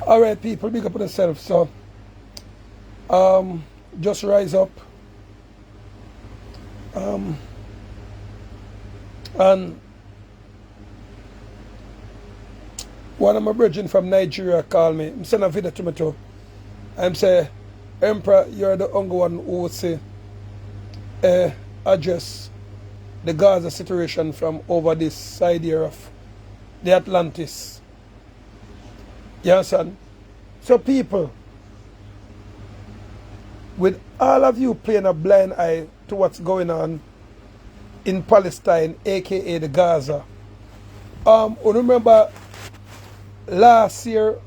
Alright, people, big up on yourself. So, just rise up. And one of my brethren from Nigeria called me. I'm sending a video to me too. I'm say, Emperor, you're the only one who would say, address the Gaza situation from over this side here of the Atlantis. You understand? So people, with all of you playing a blind eye to what's going on in Palestine, aka the Gaza, remember last year,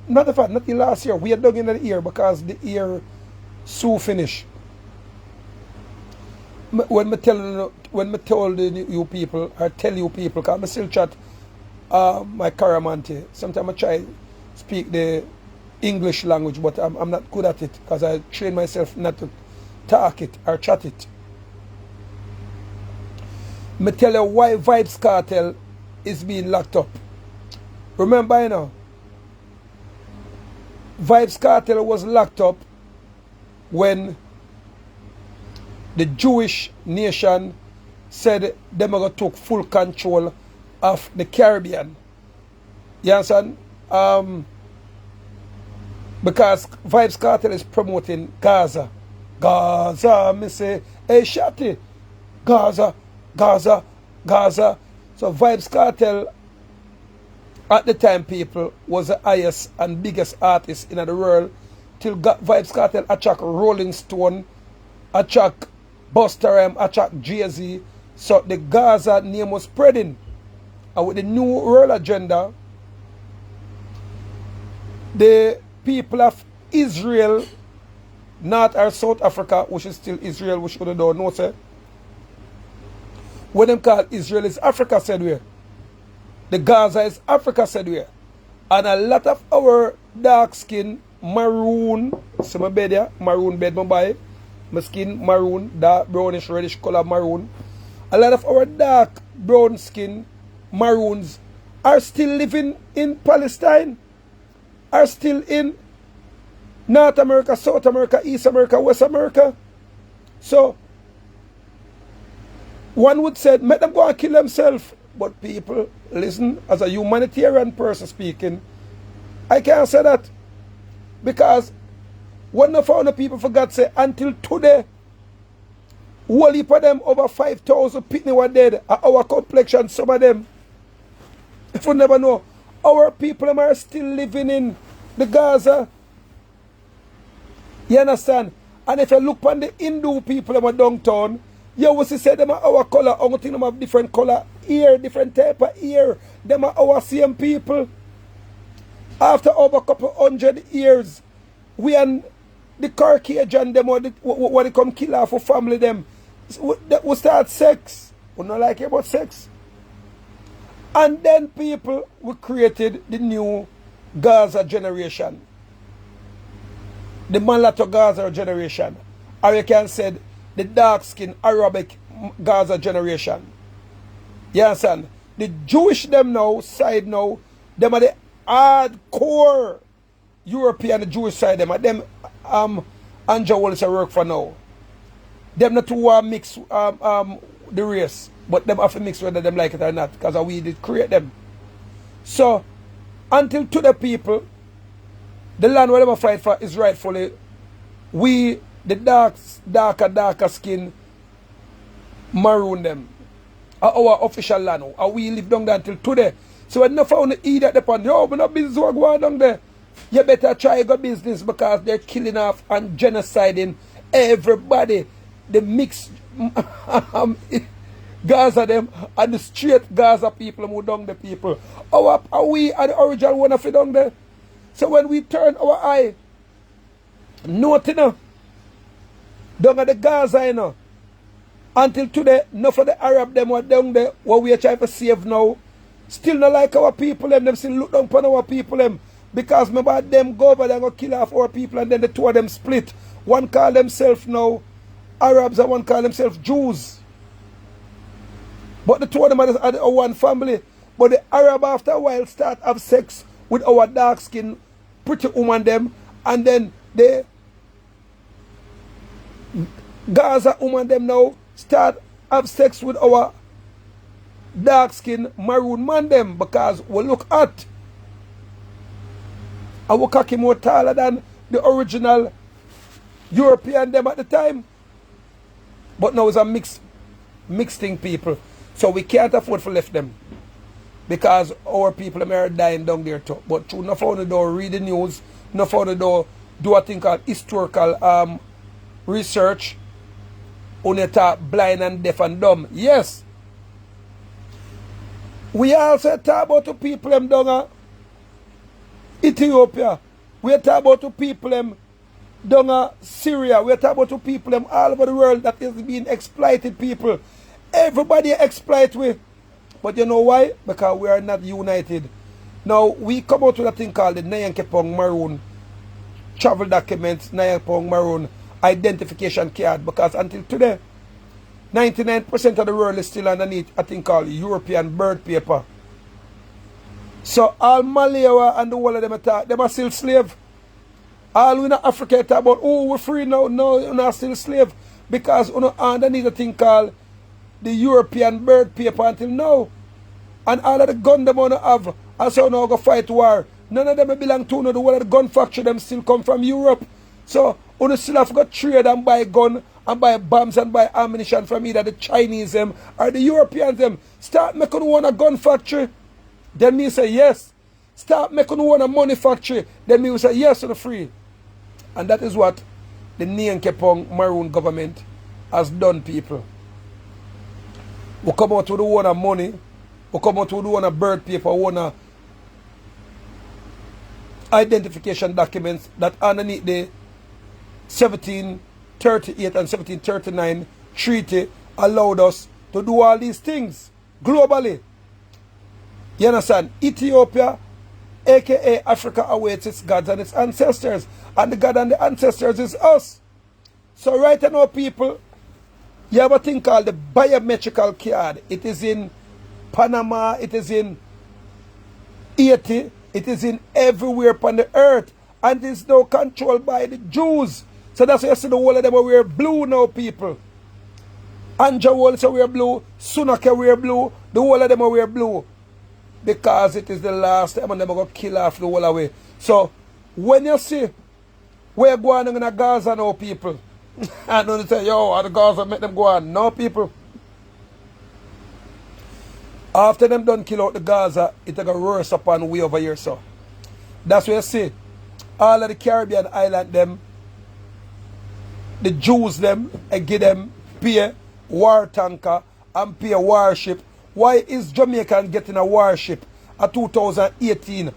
not the fact, not the last year, we had dug in the year because the year so finished. When me told you people, or tell you people, because I still chat my Karamanti, sometimes I try speak the English language, but I'm not good at it because I train myself not to talk it or chat it. Me tell you why Vibes Cartel is being locked up. Remember, you know, Vibes Cartel was locked up when the Jewish nation said they were going to take full control of the Caribbean. You understand? Because Vibes Cartel is promoting Gaza. Gaza, me say, hey Shotty, Gaza, Gaza, Gaza. So Vibes Cartel, at the time, people, was the highest and biggest artist in the world. Till Vibes Cartel attract Rolling Stone, attract Busta Rhymes, attract Jay-Z. So the Gaza name was spreading. And with the new world agenda, the people of Israel, North or South Africa, which is still Israel, which you don't know, sir. What them call Israel is Africa, said we. The Gaza is Africa, said we. And a lot of our dark skin, maroon, see my bed here, maroon bed my buy. My skin maroon, dark brownish, reddish color maroon. A lot of our dark brown skin, maroons, are still living in Palestine, are still in North America, South America, East America, West America. So, one would say, let them go and kill themselves. But people, listen, as a humanitarian person speaking, I can't say that. Because when the found the people forgot say, until today, whole heap of them, over 5,000 people were dead. Our complexion, some of them, if you never know, our people are still living in the Gaza. You understand? And if you look on the Hindu people in downtown, you will see them are our color. I think them have different color ear, different type of ear. Them are our same people. After over a couple hundred years, we and the Caucasian them what they come kill off for family them. We start sex. We don't like it about sex. And then people, we created the new Gaza generation. The Mulatto Gaza generation. Or you can say the dark skin Arabic Gaza generation. You understand? The Jewish them now, side now, them are the hardcore European Jewish side them Andrew Wallace work for now. Them not to mix the race, but them have to mix whether them like it or not, because we did create them. So until to the people, the land where they fight for is rightfully we, the darker skin, maroon them. Our official land. And we live down there until today. So when no found the eat at the pond, yo, but no business going down there. You better try go business because they're killing off and genociding everybody. The mixed Gaza them and the straight Gaza people who down the people. Are we are the original one of it down there? So when we turn our eye, nothing down at the Gaza, you know, until today, enough of the Arab them were down there, what we are trying to save now, still not like our people, them still look down upon our people, them, because remember them go over there and go kill off our people, and then the two of them split. One call themselves now Arabs and one call themselves Jews. But the two of them are one family. But the Arab after a while start have sex with our dark skin pretty woman them, and then the Gaza woman them now start have sex with our dark skin maroon man them because we look at our cocky more taller than the original European them at the time. But now it's a mixing people. So we can't afford to left them. Because our people are dying down there too. But through no found the door, read the news, no found the door, do a thing called historical research. Only talk blind and deaf and dumb. Yes. We also talk about the people them down Ethiopia. We talk about the people them down Syria. We talk about the people them all over the world that is being exploited people. Everybody exploit we. But you know why? Because we are not united. Now, we come out with a thing called the Nyankepong Maroon travel documents, Nyankepong Maroon identification card. Because until today, 99% of the world is still underneath a thing called European bird paper. So all Malayawa and the whole of them are still slave. All we in Africa talk about, oh, we're free now. No, you're not still slave. Because underneath a thing called the European bird paper until now. And all of the gun them want to have, also now go fight war. None of them belong to the whole of the gun factory, them still come from Europe. So, you still have got trade and buy gun and buy bombs and buy ammunition from either the Chinese them or the Europeans them. Start making one a gun factory. Then me say yes. Start making one a money factory. Then me will say yes to the free. And that is what the Nyankepong Maroon government has done, people. We come out with the one of money, we come out with the one of bird paper, one of identification documents that underneath the 1738 and 1739 treaty allowed us to do all these things globally. You understand? Ethiopia, aka Africa, awaits its gods and its ancestors. And the God and the ancestors is us. So right now, people, you have a thing called the biometrical card. It is in Panama, it is in Haiti, it is in everywhere upon the earth. And it is now controlled by the Jews. So that's why you see the whole of them wear blue now, people. Anja also wear blue, Sunaka wear blue, the whole of them wear blue. Because it is the last time and they're going to kill off the whole away. So when you see we're going in Gaza now, people, and don't say, yo, the Gaza make them go on. No, people. After them done kill out the Gaza, it going to worse upon way over here, so. That's what you see. All of the Caribbean island, them, the Jews, them, and give them pay war tanker and pay warship. Why is Jamaica getting a warship? A 2018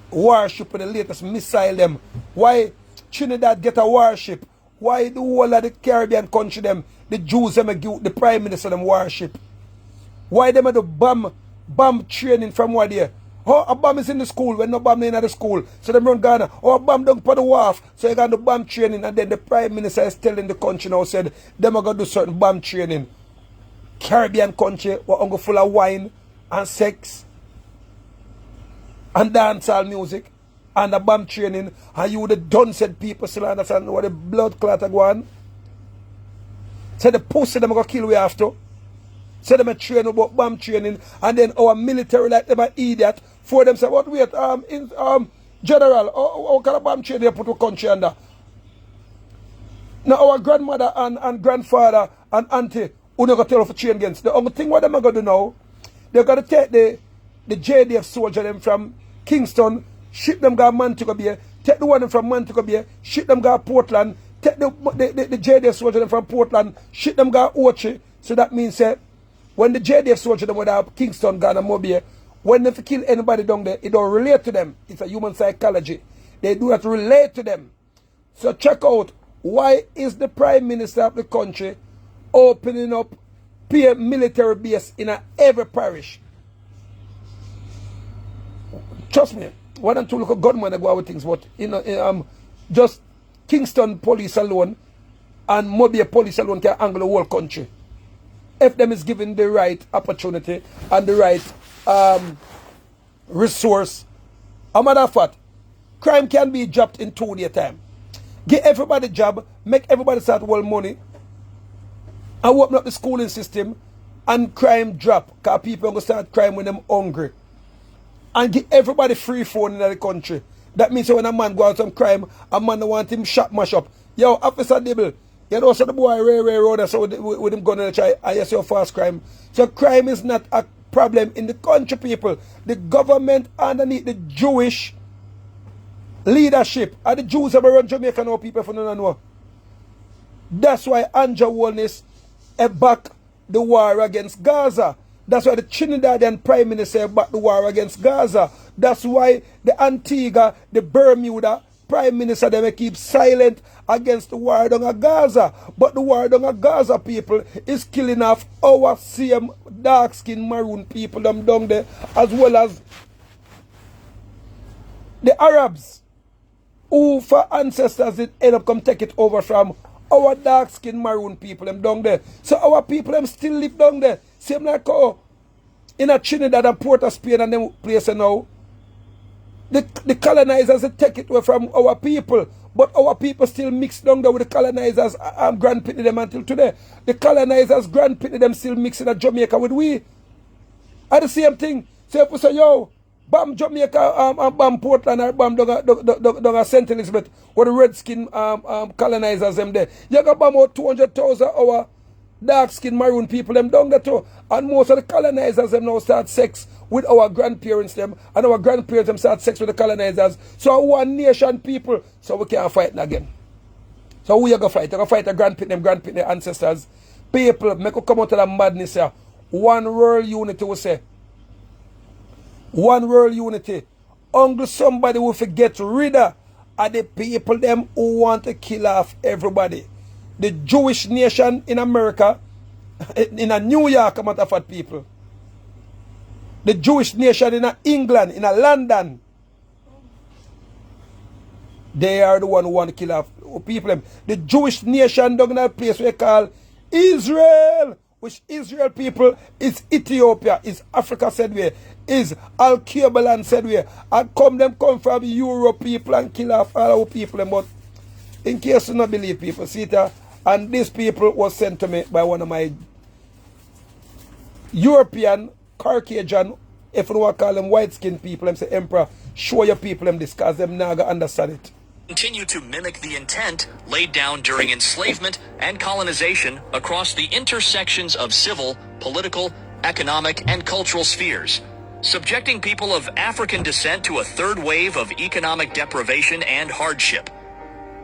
warship with the latest missile, them. Why Trinidad get a warship? Why the whole of the Caribbean country them, the Jews them give the Prime Minister them warship? Why them the bomb training from what there? Oh, a bomb is in the school when no bomb in the school. So them run Ghana. Oh, a bomb down for the wharf. So you got the bomb training and then the Prime Minister is telling the country now said them are gonna do certain bomb training. Caribbean country were full of wine and sex and dancehall music. And the bomb training, and you would have done said people still understand what the blood clot are going. So the pussy them are going to kill we after. So them are train about bomb training, and then our military like them are idiot for them say, what wait, general, what kind of bomb training they put the country under? Now our grandmother and grandfather and auntie who never tell us to train against. The only thing what them are going to do now, they're going to take the JDF soldier them from Kingston, ship them go Montego Bay, take the one from Montego Bay, ship them go Portland, take the JDF soldier them from Portland, ship them go Ochi. So that means when the JDF soldier them would have Kingston, Ghana, Mobile, when they kill anybody down there, it don't relate to them. It's a human psychology. They do not relate to them. So check out, why is the Prime Minister of the country opening up military base in every parish? Trust me. Why don't you look at gunman and go out with things, but you know, just Kingston police alone and Mobile police alone can angle the whole country. If them is given the right opportunity and the right resource. A matter of fact, Crime can be dropped in 2 days time. Give everybody job, make everybody start hold money, and open up the schooling system, and crime drop. Because people are going to start crime when they're hungry. And give everybody free phone in the country. That means when a man go out some crime, a man don't want him shot mash up. Yo, Officer Dibble, you know, so the boy road, so with him gun in the try, I yes, your fast crime. So crime is not a problem in the country, people. The government underneath the Jewish leadership, and the Jews have run Jamaica now, people for no know. That's why Andrew Holness back the war against Gaza. That's why the Trinidadian Prime Minister back the war against Gaza. That's why the Antigua, the Bermuda Prime Minister, they keep silent against the war down at Gaza. But the war down at Gaza, people, is killing off our same dark-skinned maroon people them down there, as well as the Arabs, who for ancestors did end up come take it over from our dark-skinned maroon people them down there. So our people them still live down there. Same like in a Trinidad and Port of Spain and them places now. The colonizers take it away from our people. But our people still mix down there with the colonizers and grandpitney them until today. The colonizers grandpitney them still mixing at Jamaica with we. At the same thing. So if we say, yo, bomb Jamaica and bomb Portland or bomb down at St. Elizabeth, where the redskin colonizers them there. You got bomb out 200,000 our dark-skinned maroon people them down there too. And most of the colonizers them now start sex with our grandparents them, and our grandparents them start sex with the colonizers. So one nation people, so we can't fight again. So we are going to fight. We're going to fight the grandpitney ancestors. People, make you come out of the madness here. One world unity, we say. One world unity. Until somebody will forget rid of the people them who want to kill off everybody. The Jewish nation in America, in a New York, matter of fact, people. The Jewish nation in England, in London. They are the one who want to kill off people. The Jewish nation down in a place we call Israel, which Israel people is Ethiopia, is Africa said way, is Al-Kabalan said way. And come from Europe people and kill off all our people. But in case you don't believe people, see it, and these people was sent to me by one of my European, Caucasian, if you want to call them white-skinned people, them say, Emperor, show your people them this, because them not going to understand it. Continue to mimic the intent laid down during enslavement and colonization across the intersections of civil, political, economic, and cultural spheres, subjecting people of African descent to a third wave of economic deprivation and hardship.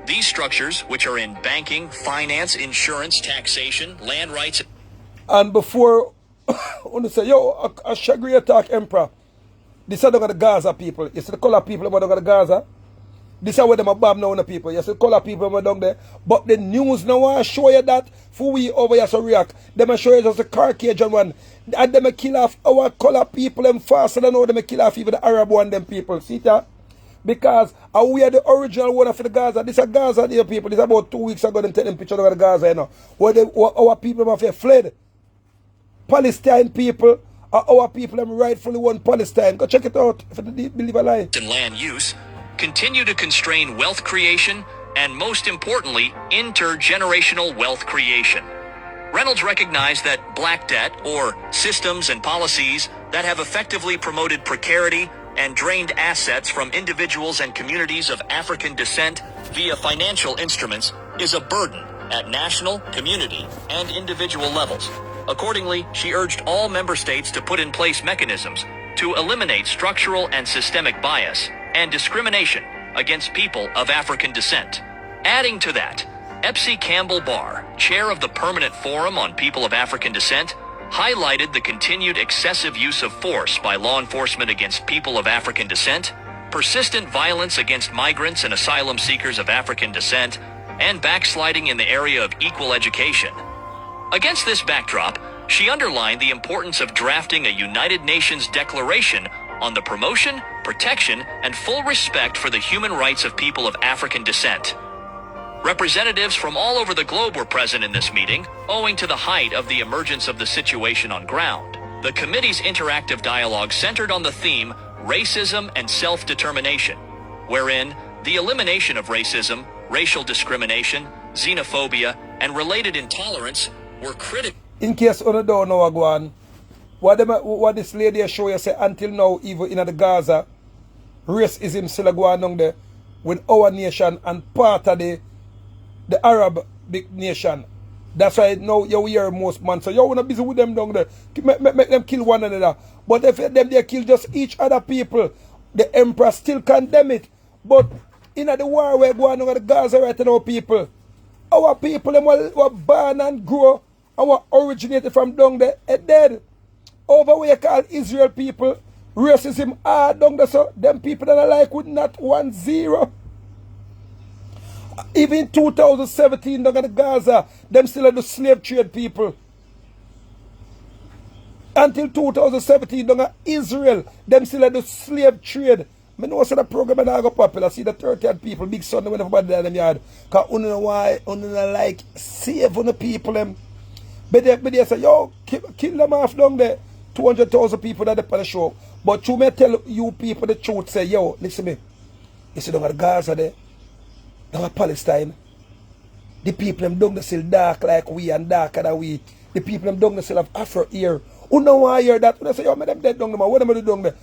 These structures, which are in banking, finance, insurance, taxation, land rights... And before, I want to say, yo, a Shagri attack, Emperor, this is the Gaza people. You see the color people about the Gaza? This is where them a bomb now on the people. You see the color people down there. But the news now want to show you that for we over here so react. Them show you just the Caucasian one. And them kill off our color people them faster than how them kill off even the Arab one them people. See that? Because we are the original one for the Gaza. This is Gaza, dear people. This is about 2 weeks ago, them take them picture of the Gaza, you know. Where our people have fled. Palestine people, our people them rightfully won Palestine. Go check it out if you believe a lie. And land use continue to constrain wealth creation and, most importantly, intergenerational wealth creation. Reynolds recognized that black debt, or systems and policies that have effectively promoted precarity and drained assets from individuals and communities of African descent via financial instruments, is a burden at national, community, and individual levels. Accordingly, she urged all member states to put in place mechanisms to eliminate structural and systemic bias and discrimination against people of African descent. Adding to that, Epsie Campbell-Barr, chair of the Permanent Forum on People of African Descent, highlighted the continued excessive use of force by law enforcement against people of African descent, persistent violence against migrants and asylum seekers of African descent, and backsliding in the area of equal education. Against this backdrop, she underlined the importance of drafting a United Nations declaration on the promotion, protection, and full respect for the human rights of people of African descent. Representatives from all over the globe were present in this meeting, owing to the height of the emergence of the situation on ground. The committee's interactive dialogue centered on the theme Racism and Self-Determination, wherein the elimination of racism, racial discrimination, xenophobia, and related intolerance were critical. In case you don't know what this lady show you say until now, even in the Gaza, racism still going on there with our nation and part of the Arab big nation. That's why now you hear most man. So you wanna busy with them down there. Make them kill one another. But if them they kill just each other people, the emperor still condemn it. But in the war we're going on the Gaza right now, people. Our people them were born and grow and were originated from down there and dead. Over where you call Israel people, racism hard down there, so them people that are like with not 1-0. Even 2017 down in Gaza, them still are the slave trade people. Until 2017 down in Israel, them still are the slave trade. I know the program and I go popular. See the 30 people, big son, when everybody there in them yard. Because you know why, you know like save on the people them. But they say, yo, kill them off down there. 200,000 people that on the show. But you may tell you people the truth, say, yo, listen to me. You see down at Gaza there, down at Palestine, the people them down there still dark like we and darker than we. The people them down there still have Afro ear. You know why I hear that? When I say, yo, me them dead down there, man. What am I doing there?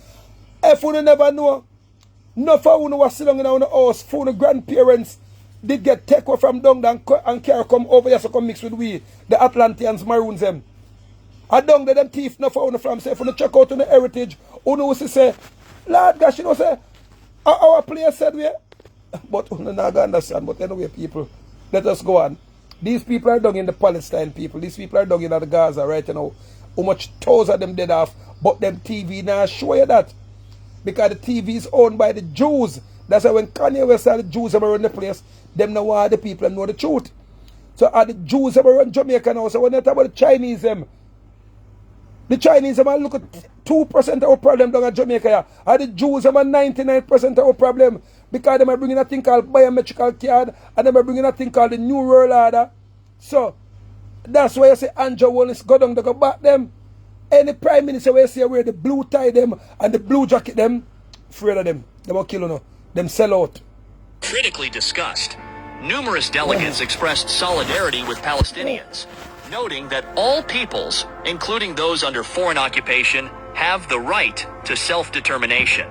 If you never know, no for you was sitting in our house, for the grandparents did get taken from down there and carry come over here to come mix with we, the Atlanteans, Maroons them. And down there, them thief no for you from say, if you check out on the heritage, you know say, Lord gosh, you know say, our place said we, but you know not understand, but anyway people, let us go on. These people are down in the Palestine people, these people are down in the Gaza right now. How much thousands of them dead off, but them TV now show you that. Because the TV is owned by the Jews. That's why when Kanye West said the Jews ever run the place, them know why the people know the truth. So are the Jews ever run Jamaica now? So when they talk about the Chinese them, the Chinese them look at 2% of our problem down at Jamaica. Are the Jews them 99% of our problem? Because they are bringing a thing called biometrical card and they are bringing a thing called the New World Order. So that's why I say Andrew Wallace go down to go back them. Any prime minister will say wear the blue tie them and the blue jacket them, afraid of them. They won't kill you no. Them sell out. Critically discussed. Numerous delegates expressed solidarity with Palestinians, noting that all peoples, including those under foreign occupation, have the right to self-determination.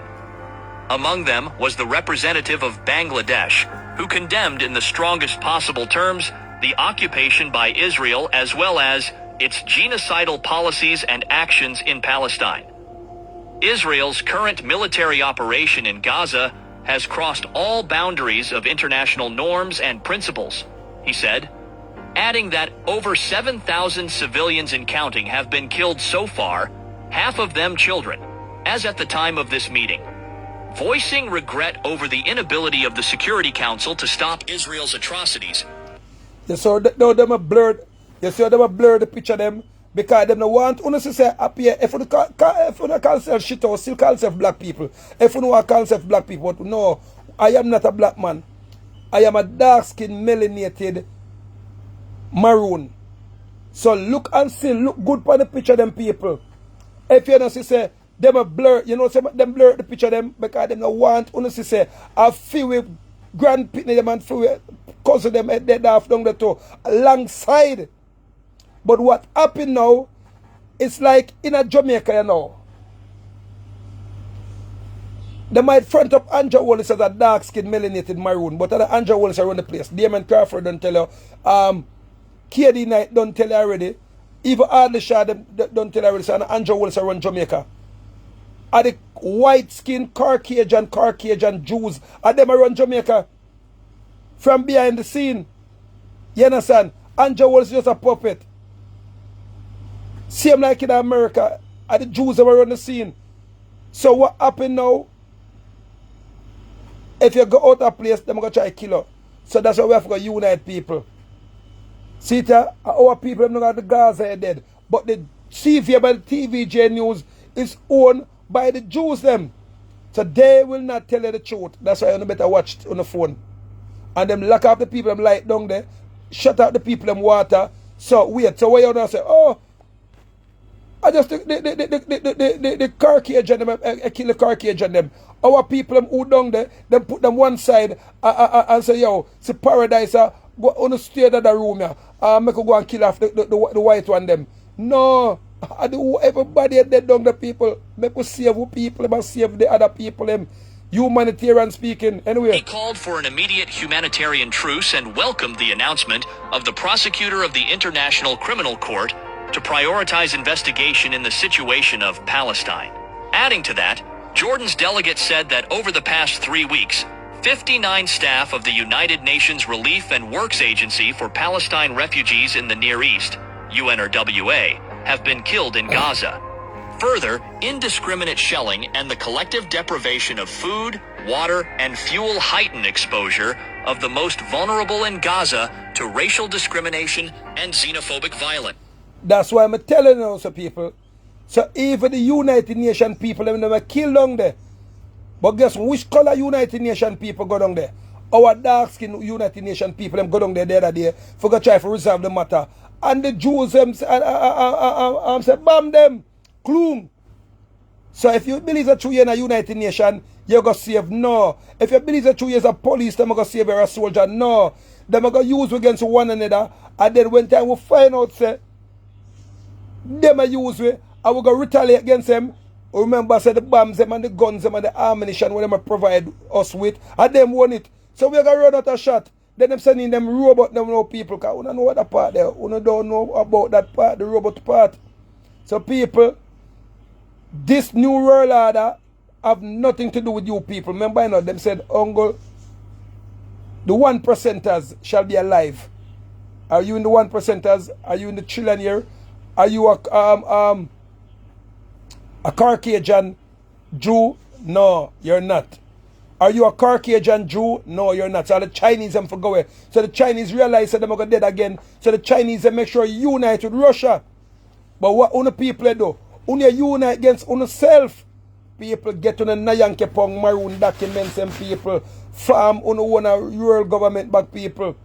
Among them was the representative of Bangladesh, who condemned in the strongest possible terms the occupation by Israel as well as its genocidal policies and actions in Palestine. Israel's current military operation in Gaza has crossed all boundaries of international norms and principles, he said, adding that over 7,000 civilians and counting have been killed so far, half of them children, as at the time of this meeting, voicing regret over the inability of the Security Council to stop Israel's atrocities. Yes, so now them are blurred. You see how they blur the picture of them because they don't want to say appear if you don't call yourself shit or still call yourself black people. If you don't want to call yourself black people, but no, I am not a black man. I am a dark skinned melanated maroon. So look and still look good for the picture of them people. If you don't see say them a blur, you know say them blur the picture of them because they don't want to say I feel with grand pitney them and feel with cousin them dead off down the toe alongside. But what happened now, it's like in a Jamaica, you know. They might front up Andrew Wallace as a dark-skinned, melanated maroon, but Andrew Wallace around the place. Damon Crawford don't tell you. KD Knight don't tell you already. Even Adley Shaw don't tell you already. So Andrew Wallace around Jamaica. Are the white-skinned Caucasian Jews, are them around Jamaica? From behind the scene. You understand? Andrew Wallace is just a puppet. Same like in America, are the Jews that were on the scene. So what happened now? If you go out of place, they're going to try to kill you. So that's why we have to unite people. See it, our people have not got the Gaza are dead. But the CVA by the TVJ News is owned by the Jews them. So they will not tell you the truth. That's why you better watch it on the phone. And them lock up the people them light down there. Shut out the people them water. So wait, so where you now say, oh, I just the car cage and them, I kill the car cage and them. Our people them who down there, them put them one side and say, yo, see paradise, go on the stay in the room, make go and kill off the white one them. No, I do everybody dead down the people. Make us save the people, but save the other people them. Humanitarian speaking, anyway. He called for an immediate humanitarian truce and welcomed the announcement of the prosecutor of the International Criminal Court to prioritize investigation in the situation of Palestine. Adding to that, Jordan's delegate said that over the past 3 weeks, 59 staff of the United Nations Relief and Works Agency for Palestine Refugees in the Near East, UNRWA, have been killed in Gaza. Further, indiscriminate shelling and the collective deprivation of food, water, and fuel heighten exposure of the most vulnerable in Gaza to racial discrimination and xenophobic violence. That's why I'm telling you, so people. So even the United Nations people, them never kill down there. But guess which color United Nations people go down there? Our dark skin United Nations people, them go down there the other day for go try to resolve the matter. And the Jews them say, bam them. Gloom. So if you believe that you're in a United Nation, you're going to save? No. If you believe that you're a police, they're going to save you're a soldier? No. They're going to use against one another. And then when time we find out, say, them a use we, and we're going to retaliate against them. Remember, say the bombs them and the guns them and the ammunition what them provide us with, and them want it. So we're going to run out a shot. Then them sending them robot, them know people, because we don't know what that part there. We don't know about that part, the robot part. So people, this new world order have nothing to do with you people. Remember, you know, them said, Uncle, the 1%ers shall be alive. Are you in the 1%ers? Are you in the trillionaire? Are you a Caucasian Jew? No, you're not. Are you a Caucasian Jew? No, you're not. So the Chinese them for go away. So the Chinese realize that they're going to dead again. So the Chinese them make sure you unite with Russia. But what other people do? When you unite against yourself, people get on a Nayanke Pong maroon documents and people farm on a rural government back people.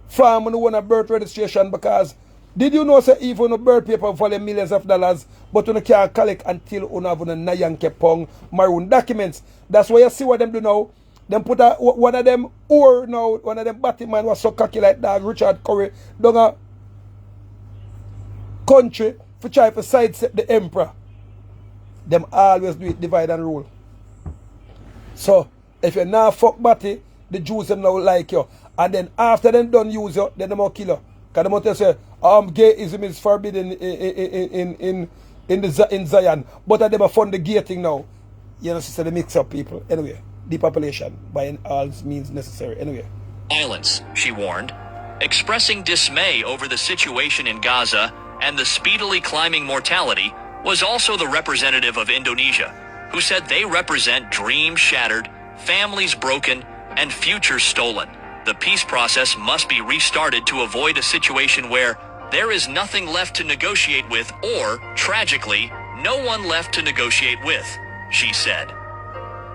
Farm on a birth registration because did you know say even a birth paper value millions of dollars, but you can't collect until you have a Nayanke Pong maroon documents. That's why you see what them do now. Them put one of them or now, one of them Batman was so cocky like that, Richard Curry, down a country for try to sidestep the emperor. Them always do it divide and rule. So if you're not fuck batty, the Jews them now like you. And then after them done use you, then they will kill you. Because they want to say gayism is forbidden in Zion. But they will fund the gay thing now. You know, so they mix up people. Anyway, depopulation by all means necessary. Anyway. Violence, she warned, expressing dismay over the situation in Gaza and the speedily climbing mortality, was also the representative of Indonesia, who said they represent dreams shattered, families broken, and futures stolen. The peace process must be restarted to avoid a situation where there is nothing left to negotiate with or, tragically, no one left to negotiate with, she said.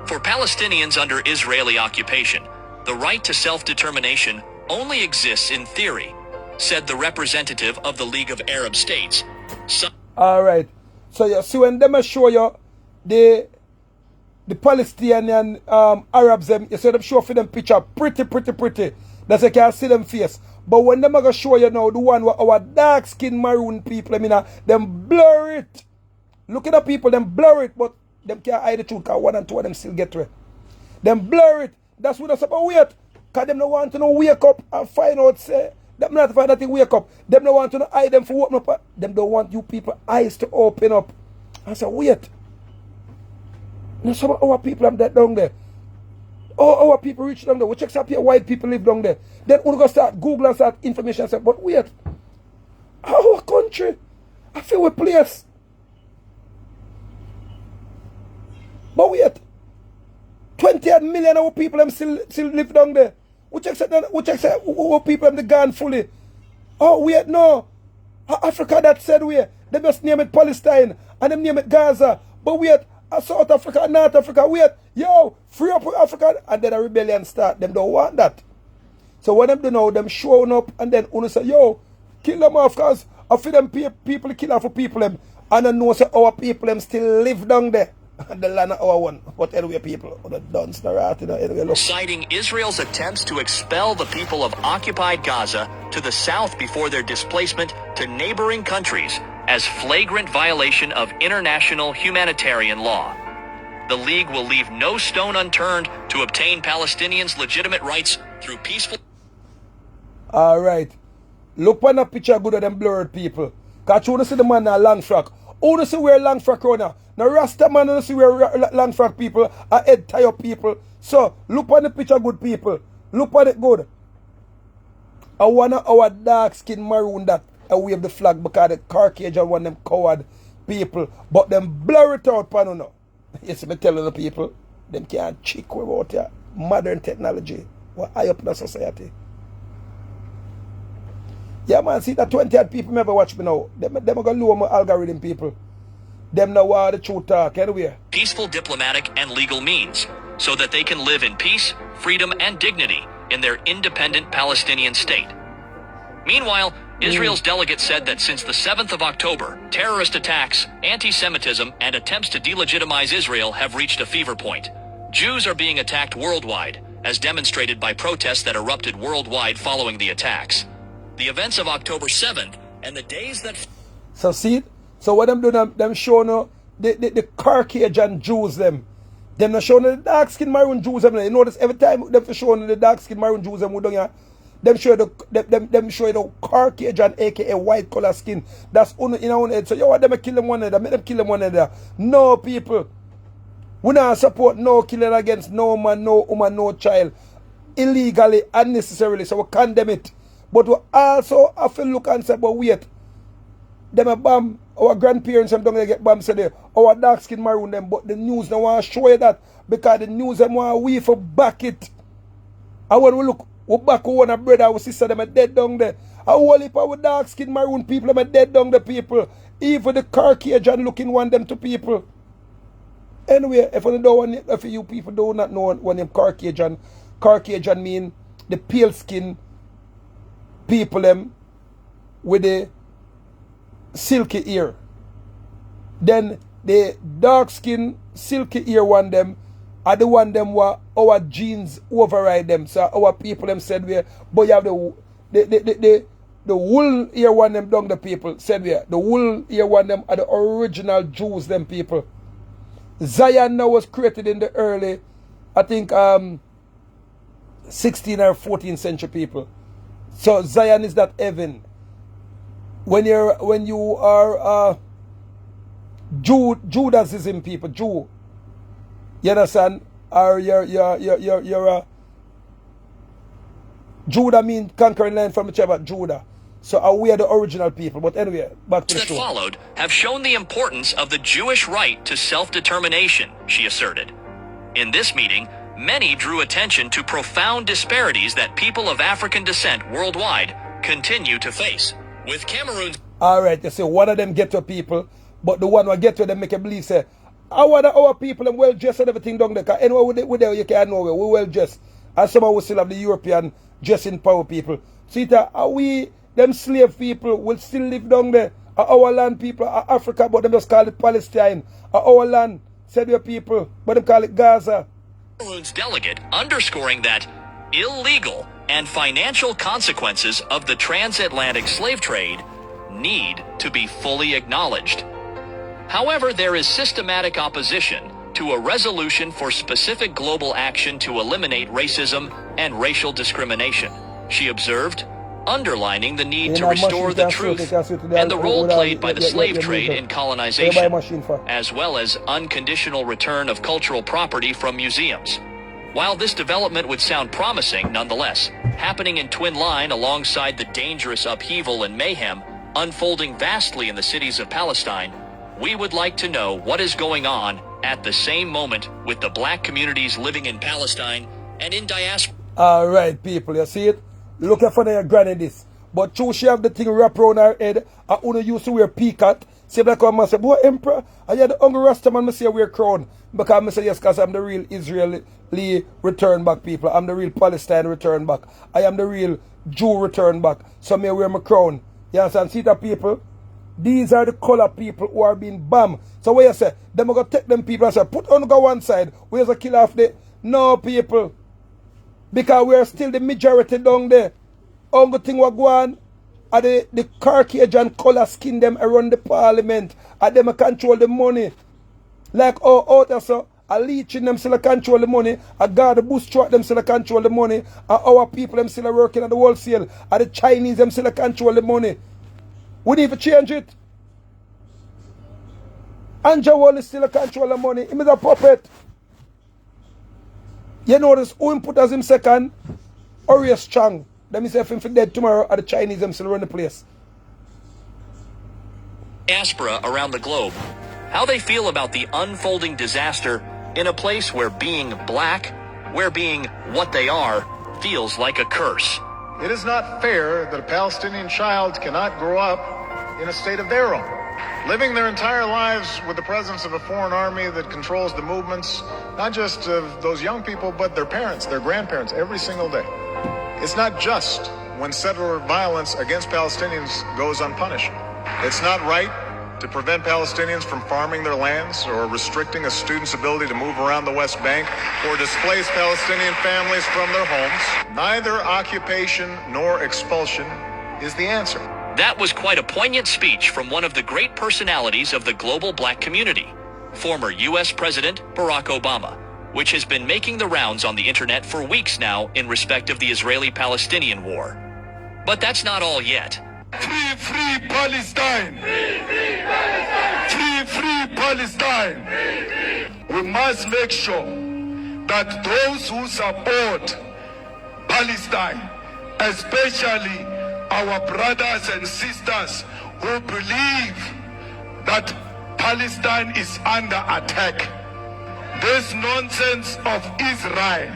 For Palestinians under Israeli occupation, the right to self-determination only exists in theory, said the representative of the League of Arab States. All right. So you see when them show you the Palestinian Arabs, them, you see them show for them picture pretty. That's why you can see them face. But when them going to show you now the one with our dark skin maroon people, I mean, them blur it. Look at the people, them blur it, but them can't hide the truth because one and two of them still get to it. Them blur it. That's what that's about wait. Because them don't want to know wake up and find out, say, them not find that thing wake up. Them don't want to know hide them for open up. Them don't want you people eyes to open up. I say, wait. Now some of our people are that down there. Oh, our people reach down there. We check up here, white people live down there. Then we're going to start Google and start information. Say, but wait. Our country, I feel a place. But wait. 20 million of our people them still live down there. We check our people them gone fully. Oh, wait, no. Africa that said we. They just name it Palestine and them name it Gaza. But wait, South Africa, North Africa, wait, yo, free up Africa, and then a rebellion start. Them don't want that. So what them do now, them showing up, and then uno say, yo, kill them off, cause I feel them people kill off for people them. And I know say our people them still live down there. The land of our one. But anyway, people, the done start, anyway, look. Citing Israel's attempts to expel the people of occupied Gaza to the south before their displacement to neighboring countries as flagrant violation of international humanitarian law. The League will leave no stone unturned to obtain Palestinians' legitimate rights through peaceful... Alright. Look on the picture good of them blurred people. Because you want to see the man in a long frock. Who want to see wear long frock around now? Now Rasta man want to see wear long frock people. A head tie up people. So, look on the picture good people. Look on it good. I want our dark skin maroon that wave the flag because the Caucasian want them coward people. But them blur it out pan now. You see me telling the people, them can't check about ya. Modern technology. What high up in the society. Yeah man, see that 20 odd people never watch me now. Them are gonna lower my algorithm people. Them now are the truth talk anyway. Peaceful diplomatic and legal means so that they can live in peace, freedom, and dignity in their independent Palestinian state. Meanwhile, Israel's delegate said that since the 7th of October, terrorist attacks, anti-Semitism, and attempts to delegitimize Israel have reached a fever point. Jews are being attacked worldwide, as demonstrated by protests that erupted worldwide following the attacks. The events of October 7th and the days that... So see it? So what them do, them show no, the Caucasian Jews them. Them not showing the dark skin maroon Jews them. You notice every time them showing the dark skin maroon Jews them, them show them show the Caucasian aka white color skin. That's on in our head. So you want them to kill them one another, make them kill them one another. No people. We not support no killing against no man, no woman, no child. Illegally, unnecessarily. So we condemn it. But we also have to look and say, but wait. Them a bomb, our grandparents them don't get bombed so there. Our dark skin maroon them, but the news don't want to show you that because the news them want we for back it. And when we look, we back one a brother, our sister them are dead down there. A whole heap of our dark skin maroon people them are dead down the people. Even the Caucasian looking one them to people. Anyway, if you don't want, if you people do not know what name Caucasian mean the pale skin people them with the silky ear. Then the dark skin silky ear one them are the one them where our genes override them. So our people them said we but you have the wool ear one them down the people said we the wool ear one them are the original Jews them people. Zion now was created in the early I think 16th or 14th century people. So Zion is that heaven. When you are Judaism people, Jew, you understand? Or you're Judah means conquering land from whichever Judah. So we are the original people. But anyway, back to the show. That followed have shown the importance of the Jewish right to self-determination, she asserted. In this meeting, many drew attention to profound disparities that people of African descent worldwide continue to face. With Cameroon's... Alright, you see, one of them ghetto people, but the one who get to them make a believe, say, our people and well dressed and everything down there, because anyway, we there, you can't know where, we well dressed. And somehow we still have the European dressing power people. See, are we, them slave people, will still live down there? Are our land people, are Africa, but them just call it Palestine. Are our land, said your people, but them call it Gaza. Cameroon's delegate underscoring that illegal and financial consequences of the transatlantic slave trade need to be fully acknowledged. However, there is systematic opposition to a resolution for specific global action to eliminate racism and racial discrimination, she observed, underlining the need to restore the truth and the role played by the slave trade in colonization, as well as unconditional return of cultural property from museums. While this development would sound promising nonetheless, happening in twin line alongside the dangerous upheaval and mayhem unfolding vastly in the cities of Palestine, we would like to know what is going on at the same moment with the black communities living in Palestine and in diaspora. Alright people, you see it? Look at your granny this. But true, she have the thing wrapped around her head. I only used to wear peacock. See like one man say, boy emperor, I had the hungry Rasta man, I say wear crown. Because I say yes, because I'm the real Israeli return back people. I'm the real Palestine return back. I am the real Jew return back. So me wear my crown. You understand? See that people? These are the color people who are being bombed. So what you say? Them are going to take them people and say, put on go one side. Where's the kill off the... No, people. Because we are still the majority down there. Only thing we go on are the Caucasian color skin them around the parliament. And them control the money. Like out there, so a leeching them still control the money. A guard the boost truck them still control the money. And our people them still working at the wholesale. And the Chinese them still control the money. We need to change it. Anja Wall still control the money. He is a puppet. You notice who him put as him second? Orius Chang. Them is if him for dead tomorrow, and the Chinese them still run the place. Diaspora around the globe, how they feel about the unfolding disaster in a place where being black, where being what they are, feels like a curse. It is not fair that a Palestinian child cannot grow up in a state of their own, living their entire lives with the presence of a foreign army that controls the movements, not just of those young people, but their parents, their grandparents, every single day. It's not just when settler violence against Palestinians goes unpunished. It's not right to prevent Palestinians from farming their lands or restricting a student's ability to move around the West Bank or displace Palestinian families from their homes. Neither occupation nor expulsion is the answer. That was quite a poignant speech from one of the great personalities of the global black community, former U.S. President Barack Obama, which has been making the rounds on the internet for weeks now in respect of the Israeli-Palestinian war. But that's not all yet. Free, free Palestine! Free, free Palestine! Free, free Palestine! Free, free. We must make sure that those who support Palestine, especially our brothers and sisters who believe that Palestine is under attack, this nonsense of Israel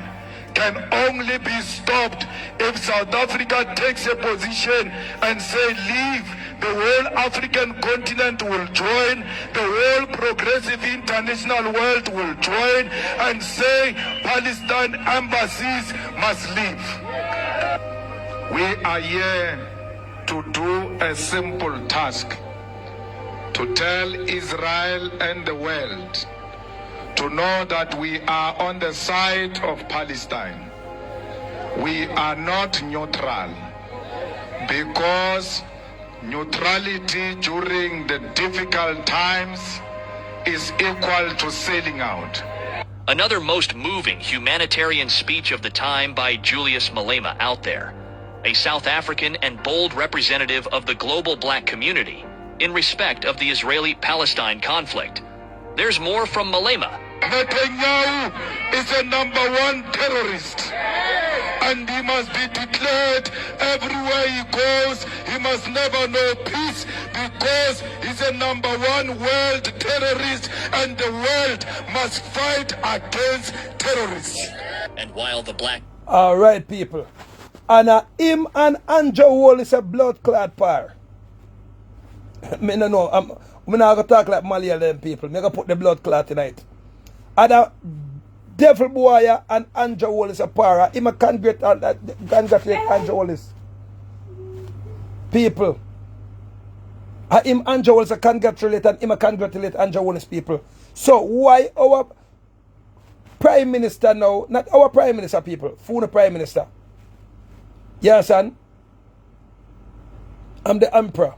can only be stopped if South Africa takes a position and say, leave. The whole African continent will join, the whole progressive international world will join and say Palestine embassies must leave. We are here to do a simple task, to tell Israel and the world to know that we are on the side of Palestine. We are not neutral, because neutrality during the difficult times is equal to selling out. Another most moving humanitarian speech of the time by Julius Malema out there, a South African and bold representative of the global black community in respect of the Israeli-Palestine conflict. There's more from Malema. Netanyahu is a #1 terrorist, and he must be declared everywhere he goes. He must never know peace, because he's a #1 world terrorist, and the world must fight against terrorists. And while the black... All right, people. And him and Anja Wall is a blood clot pair. Me no know. I'm not going to talk like Mali and them people. I'm going to put the blood clot tonight. And Devil Boy and Anja Wall is a pair. Him a congratulate Anja Wallace. People. Him Anja Wallace a congratulate and him a congratulate Anja Wallace people. So why our Prime Minister now, not our Prime Minister people, Funa Prime Minister. Yes, son. I'm the Emperor.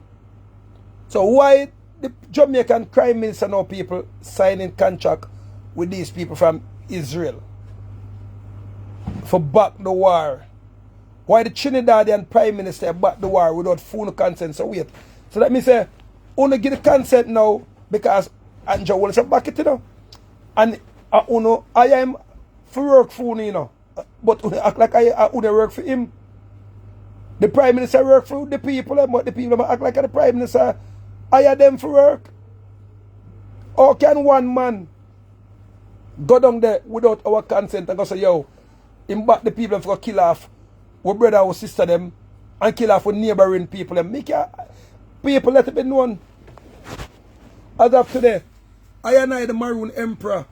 So why the Jamaican Prime Minister now people signing contract with these people from Israel for back the war? Why the Trinidadian Prime Minister back the war without full consent? So wait. So let me say, only get the consent now because Anja Wallace back it, you know. And I am for work for you know. But act like I work for him. The Prime Minister work for the people, but the people act like the Prime Minister hire them for work. Or can one man go down there without our consent and go say, yo, him back the people for kill off our brother or sister them and kill off our neighboring people them. Make people let it be known. As of today, I and the Maroon Emperor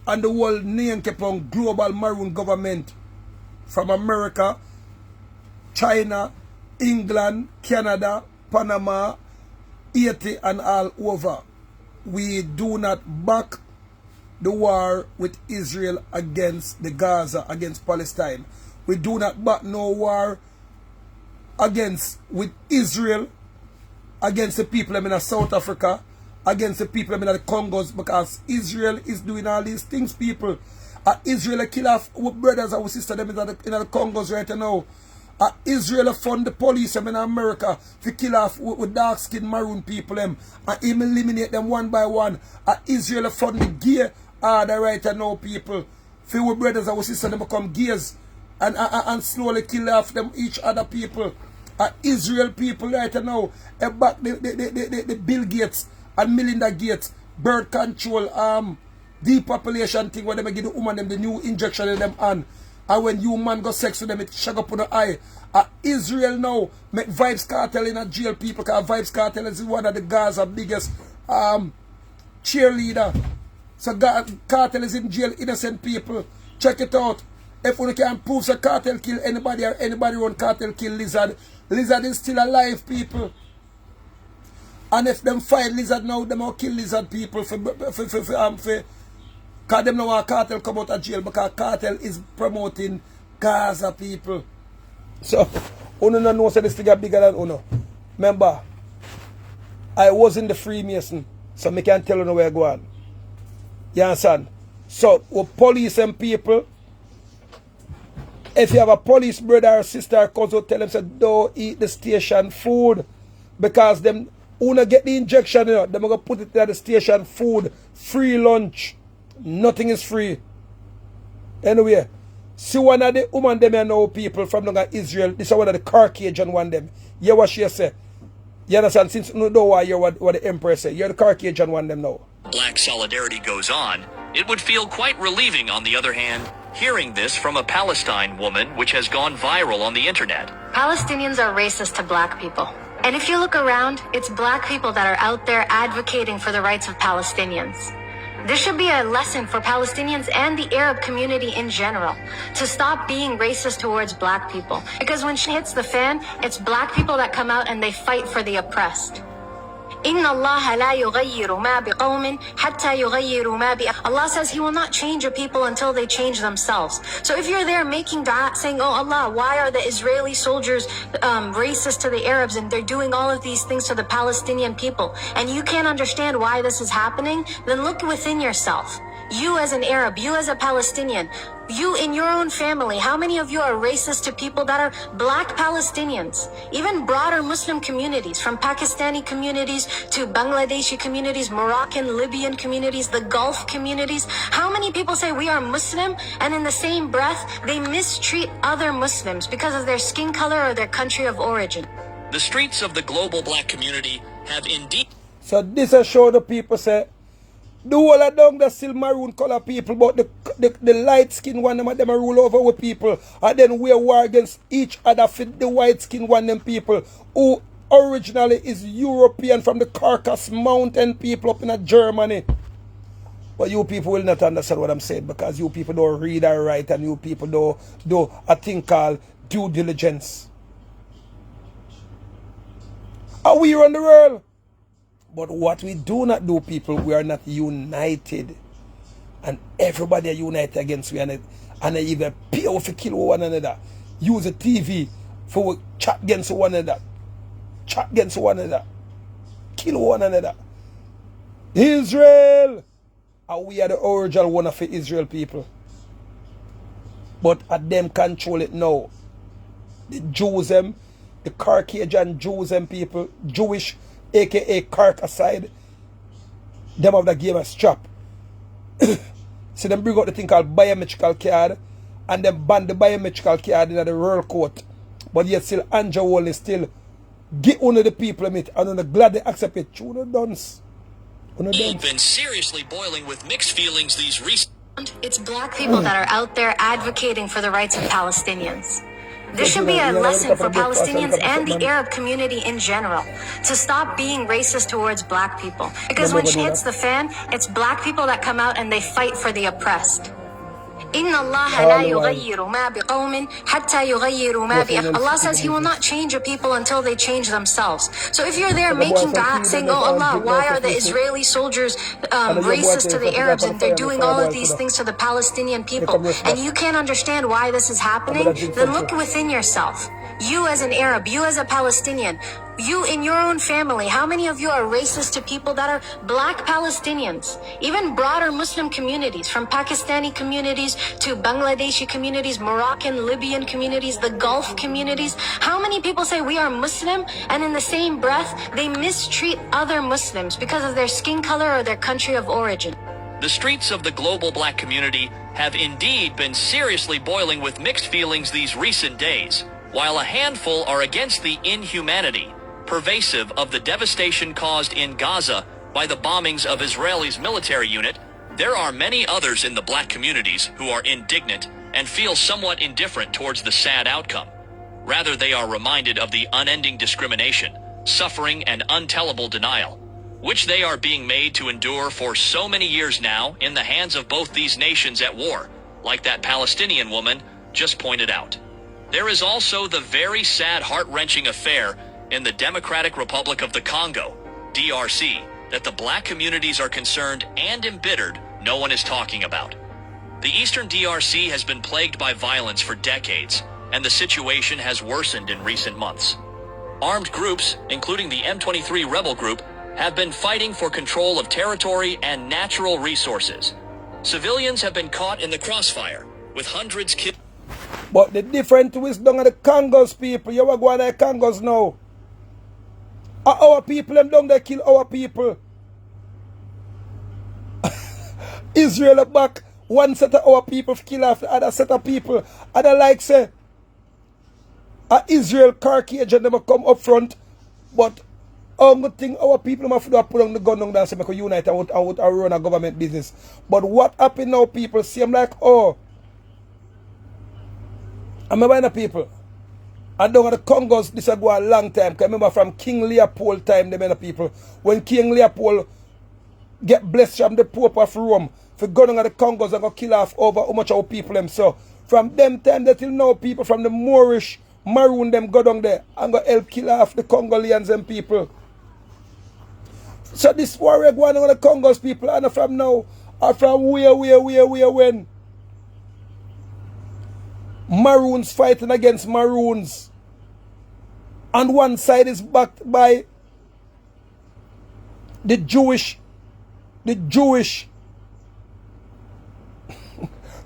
and the world name kept on global Maroon government from America, China, England, Canada, Panama, 80 and all over, we do not back the war with Israel against the Gaza, against Palestine. We do not back no war with Israel against the people in South Africa, against the people in the Congos, because Israel is doing all these things, people. Israel kill off our brothers and our sisters in the Congos right now. Israel fund the police in America to kill off with dark skinned maroon people and eliminate them one by one. Israel fund the gay right now, people. For our brothers and our sisters them become gays and slowly kill off them each other, people. Israel people right now back the Bill Gates and Melinda Gates birth control depopulation thing where they give the woman them the new injection in them hand. And when you man go sex with them, it shag up on the eye. Israel now make Vibes Cartel in a jail, people, because Vibes Cartel is one of the Gaza biggest cheerleader. So Cartel is in jail, innocent people. Check it out. If we can prove the Cartel kill anybody or anybody run Cartel kill Lizard, Lizard is still alive, people. And if them find Lizard now, them will kill Lizard, people, because them know our Cartel come out of jail, because Cartel is promoting Gaza, people. So, Uno no know this thing is bigger than Uno. Remember, I was in the Freemason, so I can't tell you where I go on. You understand? So, with police and people, if you have a police brother or sister or cousin, tell them, say, don't eat the station food, because them, Uno get the injection, you know, they're going to put it at the station food, free lunch. Nothing is free. Anyway, see one of the woman them you know, people from Israel. This is one of the Caucasian one them. Hear what she say. You understand? Since you know why you're what the Empress say. You're the Caucasian one them now. Black solidarity goes on, it would feel quite relieving, on the other hand, hearing this from a Palestine woman, which has gone viral on the internet. Palestinians are racist to black people. And if you look around, it's black people that are out there advocating for the rights of Palestinians. This should be a lesson for Palestinians and the Arab community in general to stop being racist towards black people. Because when shit hits the fan, it's black people that come out and they fight for the oppressed. Allah says He will not change a people until they change themselves. So if you're there making dua saying, oh Allah, why are the Israeli soldiers racist to the Arabs and they're doing all of these things to the Palestinian people, and you can't understand why this is happening, then look within yourself. You as an Arab, you as a Palestinian, you in your own family, how many of you are racist to people that are black Palestinians? Even broader Muslim communities, from Pakistani communities to Bangladeshi communities, Moroccan, Libyan communities, the Gulf communities. How many people say we are Muslim and in the same breath, they mistreat other Muslims because of their skin color or their country of origin? The streets of the global black community have indeed... So this is show the people say, the whole of them, the still maroon color people, but the light skin one, them rule over with people. And then we war against each other for the white skin one, them people who originally is European from the Caucasus Mountain people up in Germany. But you people will not understand what I'm saying, because you people don't read or write, and you people don't do a thing called due diligence. Are we run the world? But what we do not do, people, we are not united. And everybody are united against we, and even pay to kill one another. Use the TV for chat against one another. Chat against one another. Kill one another. Israel! And we are the original one of the Israel people. But them control it now. The Jews, the Caucasian Jews, people, Jewish, aka Kark aside, them have the game as strap. So them bring out the thing called biometrical card, and then ban the biometrical card in the royal court. But yet still Andrew Wall still get one of the people in it, and I'm glad they accept it. You've been seriously boiling with mixed feelings these recent... It's black people that are out there advocating for the rights of Palestinians. This should be a lesson for Palestinians and the Arab community in general to stop being racist towards black people. Because when shit hits the fan, it's black people that come out and they fight for the oppressed. إن الله لا يغير ما بقوم حتى يغيروا ما بأنفسهم. Allah says He will not change a people until they change themselves. So if you're there making dua, saying, "Oh Allah, why are the Israeli soldiers racist to the Arabs and they're doing all of these things to the Palestinian people," and you can't understand why this is happening, then look within yourself. You as an Arab, you as a Palestinian, you in your own family, how many of you are racist to people that are black Palestinians? Even broader Muslim communities, from Pakistani communities to Bangladeshi communities, Moroccan, Libyan communities, the Gulf communities. How many people say we are Muslim and in the same breath, they mistreat other Muslims because of their skin color or their country of origin? The streets of the global black community have indeed been seriously boiling with mixed feelings these recent days, while a handful are against the inhumanity pervasive of the devastation caused in Gaza by the bombings of Israel's military unit. There are many others in the black communities who are indignant and feel somewhat indifferent towards the sad outcome. Rather, they are reminded of the unending discrimination, suffering, and untellable denial, which they are being made to endure for so many years now in the hands of both these nations at war, like that Palestinian woman just pointed out. There is also the very sad, heart-wrenching affair in the Democratic Republic of the Congo, DRC, that the black communities are concerned and embittered no one is talking about. The eastern DRC has been plagued by violence for decades, and the situation has worsened in recent months. Armed groups, including the M23 rebel group, have been fighting for control of territory and natural resources. Civilians have been caught in the crossfire, with hundreds killed. But the different wisdom of the Congos people, you are going to the Congos now. Our people, them down there kill our people. Israel back, one set of our people kill off the other set of people. Other like say, Israel car cage and them come up front, but only thing our people have to put on the gun down there so make a unite and run a government business. But what happened now, people see them like, oh, I'm the people. And down at the Congos, this has go a long time. I remember from King Leopold time, the many people, when King Leopold get blessed from the Pope of Rome, for going at the Congos and go kill off over how much our people them. So from them time till now, people from the Moorish, Maroon them go down there and go help kill off the Congolians and people. So this warrior going on the Congos people, and from now, are from where when Maroons fighting against Maroons. And one side is backed by the Jewish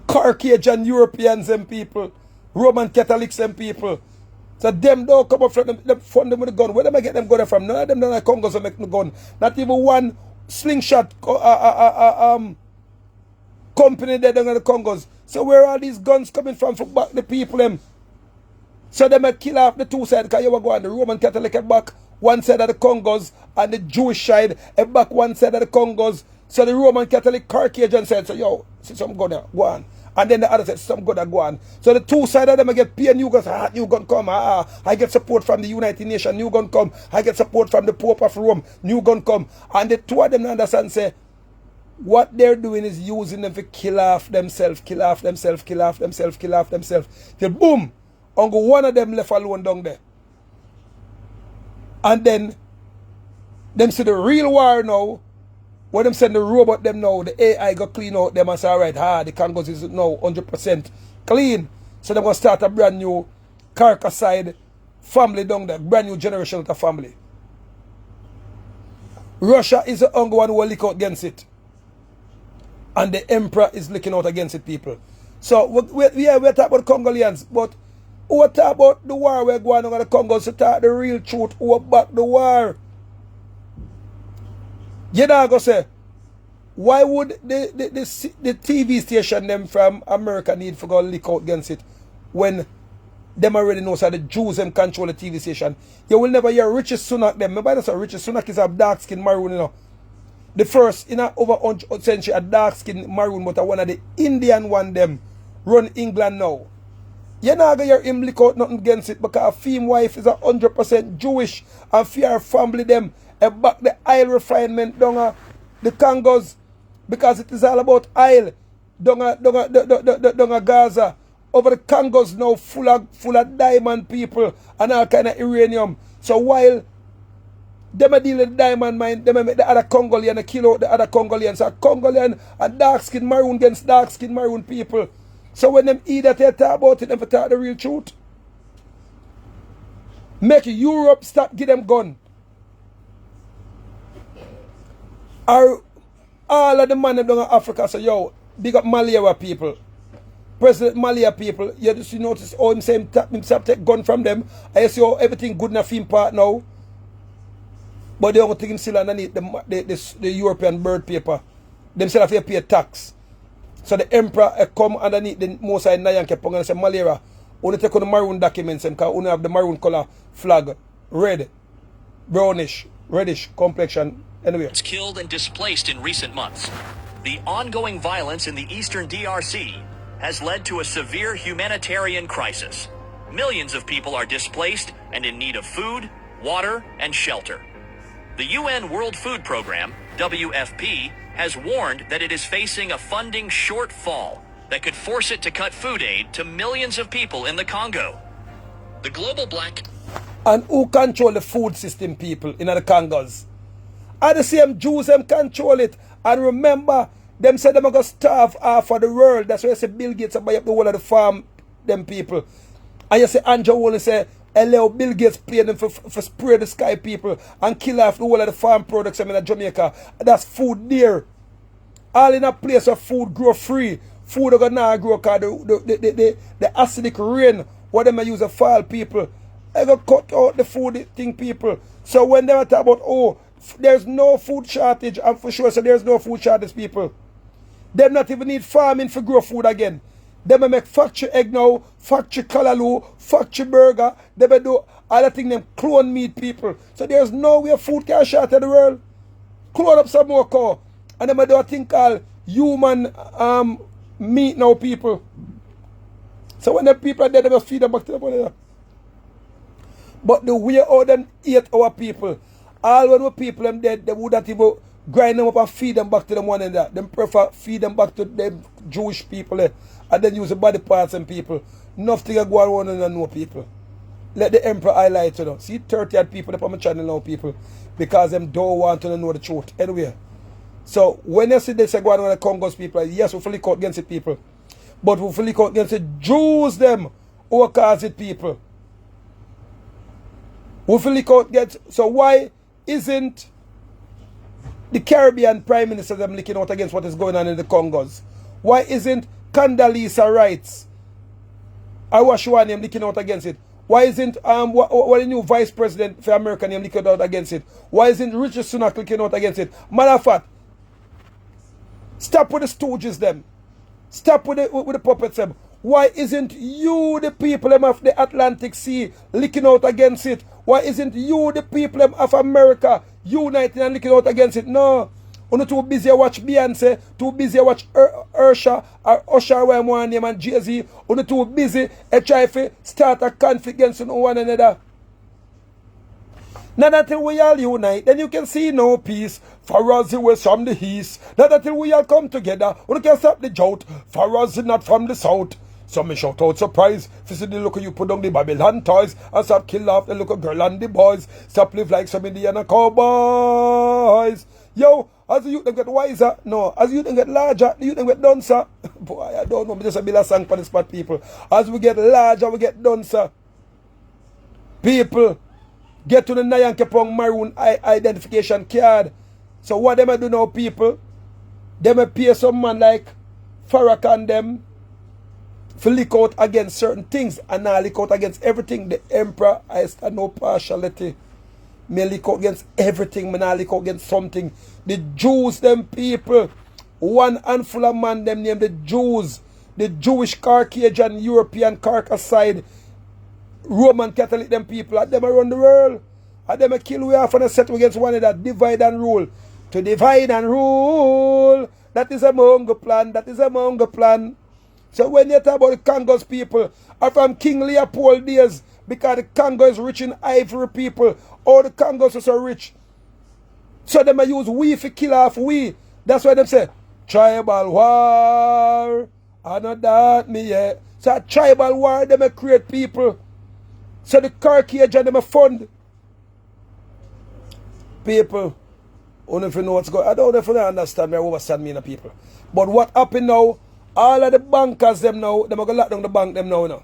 Caucasian Europeans and people, Roman Catholics and people. So them don't come up from them fund them with a gun. Where them I get them gun from? None of them don't like Congos to make no gun. Not even one slingshot company there down in the Congos. So where are these guns coming from for back the people them? So they may kill off the two sides, because you were going the Roman Catholic at back one side of the Congos and the Jewish side at back one side of the Congos. So the Roman Catholic Caucasian side, so yo, see some gun there, go on. And then the other side, some gun there, go on. So the two sides of them get pay new guns, new gun come, I get support from the United Nations, new gun come. I get support from the Pope of Rome, new gun come. And the two of them understand say, what they're doing is using them to kill off themselves, Till boom, only one of them left alone down there. And then them see the real war now. When them send the robot them now, the AI go clean out them and say, alright, the Congos is now 100% clean. So they're going to start a brand new Carcasside family down there, brand new generation of family. Russia is the only one who will look out against it. And the emperor is looking out against it, people. So we're talking about Congolians, but who talk about the war we're going on in the Congos to talk the real truth, who back the war? You know, go say, why would the TV station them from America need to go leak out against it when them already know so the Jews them control the TV station? You will never hear Richard Sunak them. Remember that's Richard Sunak is a dark skin maroon, you know. The first in over 100 century a dark skin maroon, but one of the Indian one them run England now. You're not going to hear him leak out nothing against it because a female wife is 100% Jewish and fear family them and back the oil refinement down the Congos because it is all about oil. down a Gaza. Over the Congos now full of diamond people and all kind of uranium. So while them a deal with the diamond mine, them a make the other Congolian kill out the other Congolians. So Congolian and dark skin maroon against dark skin maroon people. So when them either they talk about it, them talk the real truth. Make Europe stop give them gun. Or all of the man them down in Africa say, yo, big up Malaria people. President Malaria people, you just notice how himself take gun from them. I see how everything good enough in part now. But the only thing him still underneath the European bird paper. Them still have to pay tax. So the emperor come underneath the most side Nayan kept and say Malaria. Only take on the maroon documents because only have the maroon color flag. Red, brownish, reddish complexion. Anyway. Killed and displaced in recent months. The ongoing violence in the eastern DRC has led to a severe humanitarian crisis. Millions of people are displaced and in need of food, water, and shelter. The UN World Food Program, WFP, has warned that it is facing a funding shortfall that could force it to cut food aid to millions of people in the Congo. The global black... And who control the food system, people, in the Congos? Are the same Jews them control it? And remember, them said them are going to starve half of the world. That's why you say Bill Gates buy up the whole of the farm, them people. And you say Andrew Wolin say, allow Bill Gates pay them for spray the sky people and kill off the whole of the farm products in Jamaica. That's food there. All in a place where food grow free. Food are going to grow because the acidic rain, what them use to fall people. I go cut out the food thing people. So when they talk about, oh, there's no food shortage, and for sure, so there's no food shortage people. Them not even need farming for grow food again. They may make factory egg now, factory callaloo, factory burger. They may do all the things them clone meat people. So there's no way food can short in the world. Clone up some more cow. And they may do a thing called human meat now people. So when the people are dead, they must feed them back to the body. But the way how them eat our people, all when the people them dead, they would not even grind them up and feed them back to them one another. Them prefer feed them back to them Jewish people and then use the body parts and people. Nothing go on and no people. Let the emperor highlight to them. See 30 odd people up on my channel now people because them don't want to know the truth. Anyway. So when you see this go on the Congos people, yes, we fully caught against the people. But we fully caught against the Jews them who cause it people. We fully caught against, so why isn't the Caribbean Prime Minister them looking out against what is going on in the Congos? Why isn't Condoleezza Rice or Washwan him looking out against it? Why isn't what the new Vice President for America him looking out against it? Why isn't Richard Sunak looking out against it? Matter of fact, stop with the stooges them. Stop with the puppets them. Why isn't you the people of the Atlantic Sea looking out against it? Why isn't you the people of America uniting and looking out against it? No. You're too busy to watch Beyonce, too busy to watch Usher or Usher where I'm one name and Jay-Z. You're too busy to try to start a conflict against one another. Not until we all unite, then you can see no peace. For us it was from the east. Not until we all come together, we can stop the drought. For us it not from the south. So me shout out surprise. If you see the look you put on the Babylon toys and stop kill off the little girl and the boys. Stop live like some Indiana cowboys. Yo, as the youth them get wiser, no. As the youth them get larger, the youth them get duncer. Boy, I don't know, just a bit of song for the spot people. As we get larger, we get duncer. People get to the Nyan Kepong maroon identification card. So what them I do now, people? Them a pay some man like Farrakhan them to lick out against certain things and now lick out against everything. The emperor has no partiality. Me lick out against everything, me not lick out against something. The Jews, them people, one handful of man them named the Jews, the Jewish Caucasian, European Caucasoid, Roman Catholic them people, and them around the world. And them a kill we off and set against one another, divide and rule. To divide and rule, that is a Mongo plan, that is a Mongo plan. So when you talk about the Congos people, are from King Leopold days, because the Congo is rich in ivory people, all the Congos are so rich. So them use we for kill off we. That's why them say, Tribal war. I know that me, yeah. So a tribal war, them a create people. So the Caucasian, them a fund people. I don't know if you know what's going on. I don't know if you understand me or understand me, people. But what happened now, all of the bankers, them now, them are going to lock down the bank, them now.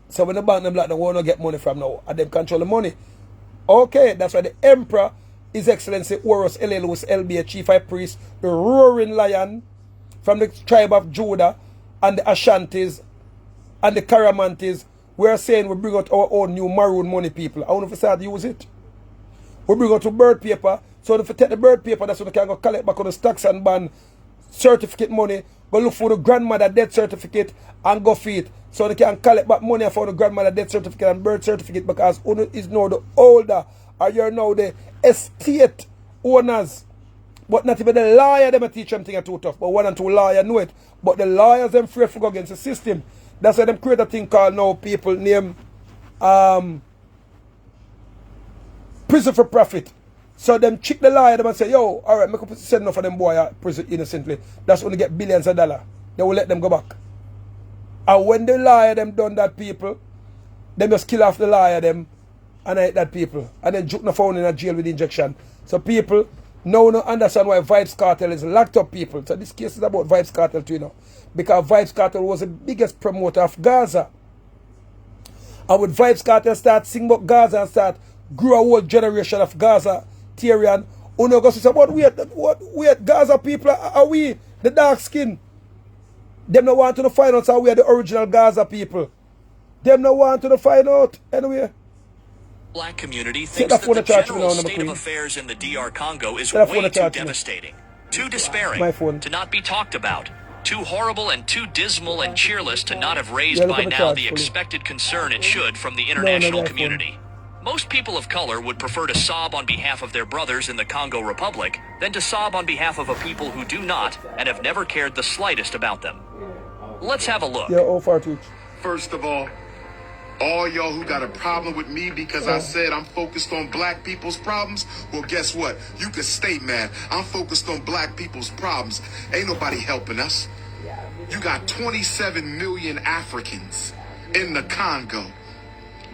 So when the bank, them lock down, won't get money from now. And them control the money. Okay, that's why the emperor, His Excellency Horus Elelus LBA, Chief High Priest, the roaring lion from the tribe of Judah, and the Ashantis, and the Caramantes, we are saying we bring out our own new maroon money, people. I don't know if we start to use it. We bring out to bird paper. So if you take the bird paper, that's when we can go collect back on the stocks and bond certificate money. Go look for the grandmother death certificate and go feed. So they can collect back money for the grandmother death certificate and birth certificate, because Uno is now the older, or you're now the estate owners. But not even the lawyer them teach them thing too tough. But 1 and 2 lawyers know it. But the lawyers them afraid to go against the system. That's why them create a thing called now people name prison for profit. So them trick the lawyer them and say, yo, alright, make up send enough for them boy prison innocently. That's when they get billions of dollars. They will let them go back. And when the lawyer them done that, people, them just kill off the lawyer them and I hate that people. And then juke no found in a jail with injection. So people now no understand why Vibes Cartel is locked up, people. So this case is about Vibes Cartel too, you know. Because Vibes Cartel was the biggest promoter of Gaza. And with Vibes Cartel start sing about Gaza and start grow a whole generation of Gaza Tyrian. Uno goes to say, what Gaza people are we? The dark skin. Them no want to find out how we are the original Gaza people. Them no want to find out anyway. Black community thinks that the general state of affairs in the DR Congo is way too devastating, too despairing, to not be talked about, too horrible and too dismal and cheerless to not have raised by now the expected concern it should from the international community. Most people of color would prefer to sob on behalf of their brothers in the Congo Republic than to sob on behalf of a people who do not and have never cared the slightest about them. Let's have a look. First of all y'all who got a problem with me because I said I'm focused on black people's problems, well, guess what? You can stay mad. I'm focused on black people's problems. Ain't nobody helping us. You got 27 million Africans in the Congo,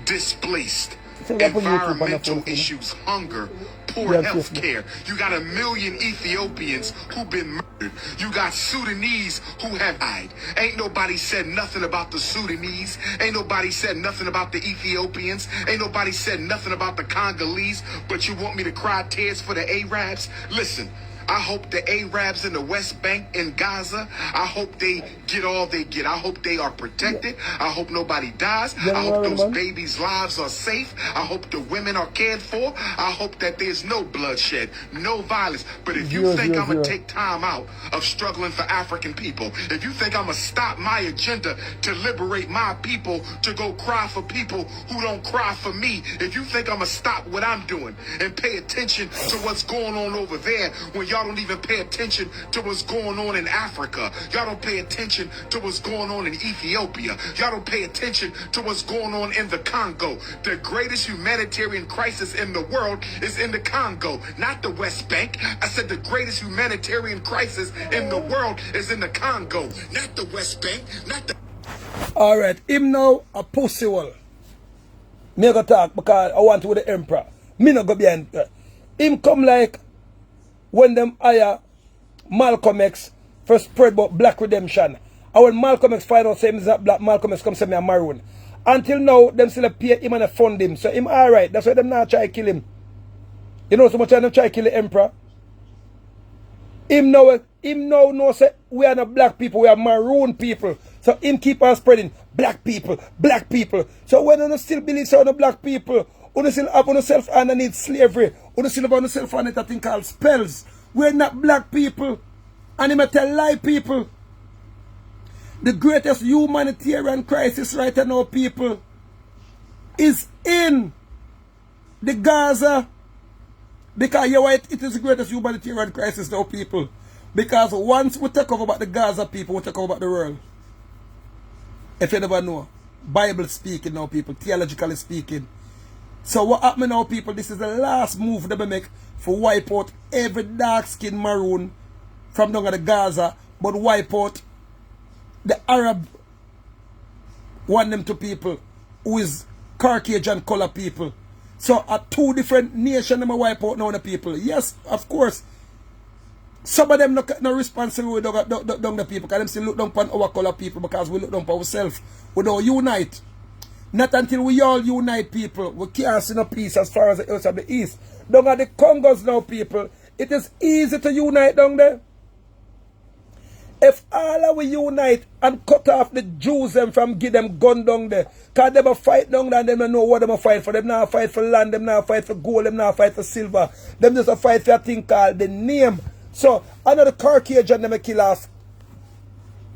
displaced, environmental issues, hunger, poor health care. You got 1 million Ethiopians who've been murdered. You got Sudanese who have died. Ain't nobody said nothing about the Sudanese. Ain't nobody said nothing about the Ethiopians. Ain't nobody said nothing about the Congolese. But you want me to cry tears for the Arabs? Listen, I hope the Arabs in the West Bank in Gaza, I hope they get all they get. I hope they are protected. I hope nobody dies. I hope those babies' lives are safe. I hope the women are cared for. I hope that there's no bloodshed, no violence. But if you think I'm going to take time out of struggling for African people, if you think I'm going to stop my agenda to liberate my people to go cry for people who don't cry for me, if you think I'm going to stop what I'm doing and pay attention to what's going on over there when y'all don't even pay attention to what's going on in Africa. Y'all don't pay attention to what's going on in Ethiopia. Y'all don't pay attention to what's going on in the Congo. The greatest humanitarian crisis in the world is in the Congo, not the West Bank. I said the greatest humanitarian crisis in the world is in the Congo, not the West Bank, not the... All right, him now a pussy wall. Me go talk because I want to with the emperor. Me no go behind. Him come like when them hire Malcolm X for spread about black redemption. And when Malcolm X find out say he's black, Malcolm X come say me a maroon. Until now, them still pay him and fund him. So him alright. That's why them not try to kill him. You know so much them try to kill the emperor. Him now know say we are not black people, we are maroon people. So him keep on spreading black people, black people. So when you still believe so the black people, you still have yourself underneath slavery, you still have yourself underneath a thing called spells. We're not black people. And he may tell lie people. The greatest humanitarian crisis right now, people, is in the Gaza. Because you know it is the greatest humanitarian crisis now, people. Because once we take over about the Gaza people, we take over about the world. If you never know. Bible speaking now, people. Theologically speaking. So what happened now, people? This is the last move that we make for wipe out every dark-skinned maroon from down at the Gaza. but wipe out the Arab want them to people who is Caucasian color people. So are two different nations them wipe out now the people. Yes, of course. Some of them not responsible with the people, because them still look down upon our color people because we look down upon ourselves. We don't unite. Not until we all unite, people, we can't see no peace as far as the hills of the east. Down at the Congos now, people, it is easy to unite down there. If all of we unite and cut off the Jews them from give them gun down there, because they a fight down there and they don't know what they fight for. Them not fight for land, them not fight for gold, them not fight for silver. Them just a fight for a thing called the name. So, another Caucasian them kill off.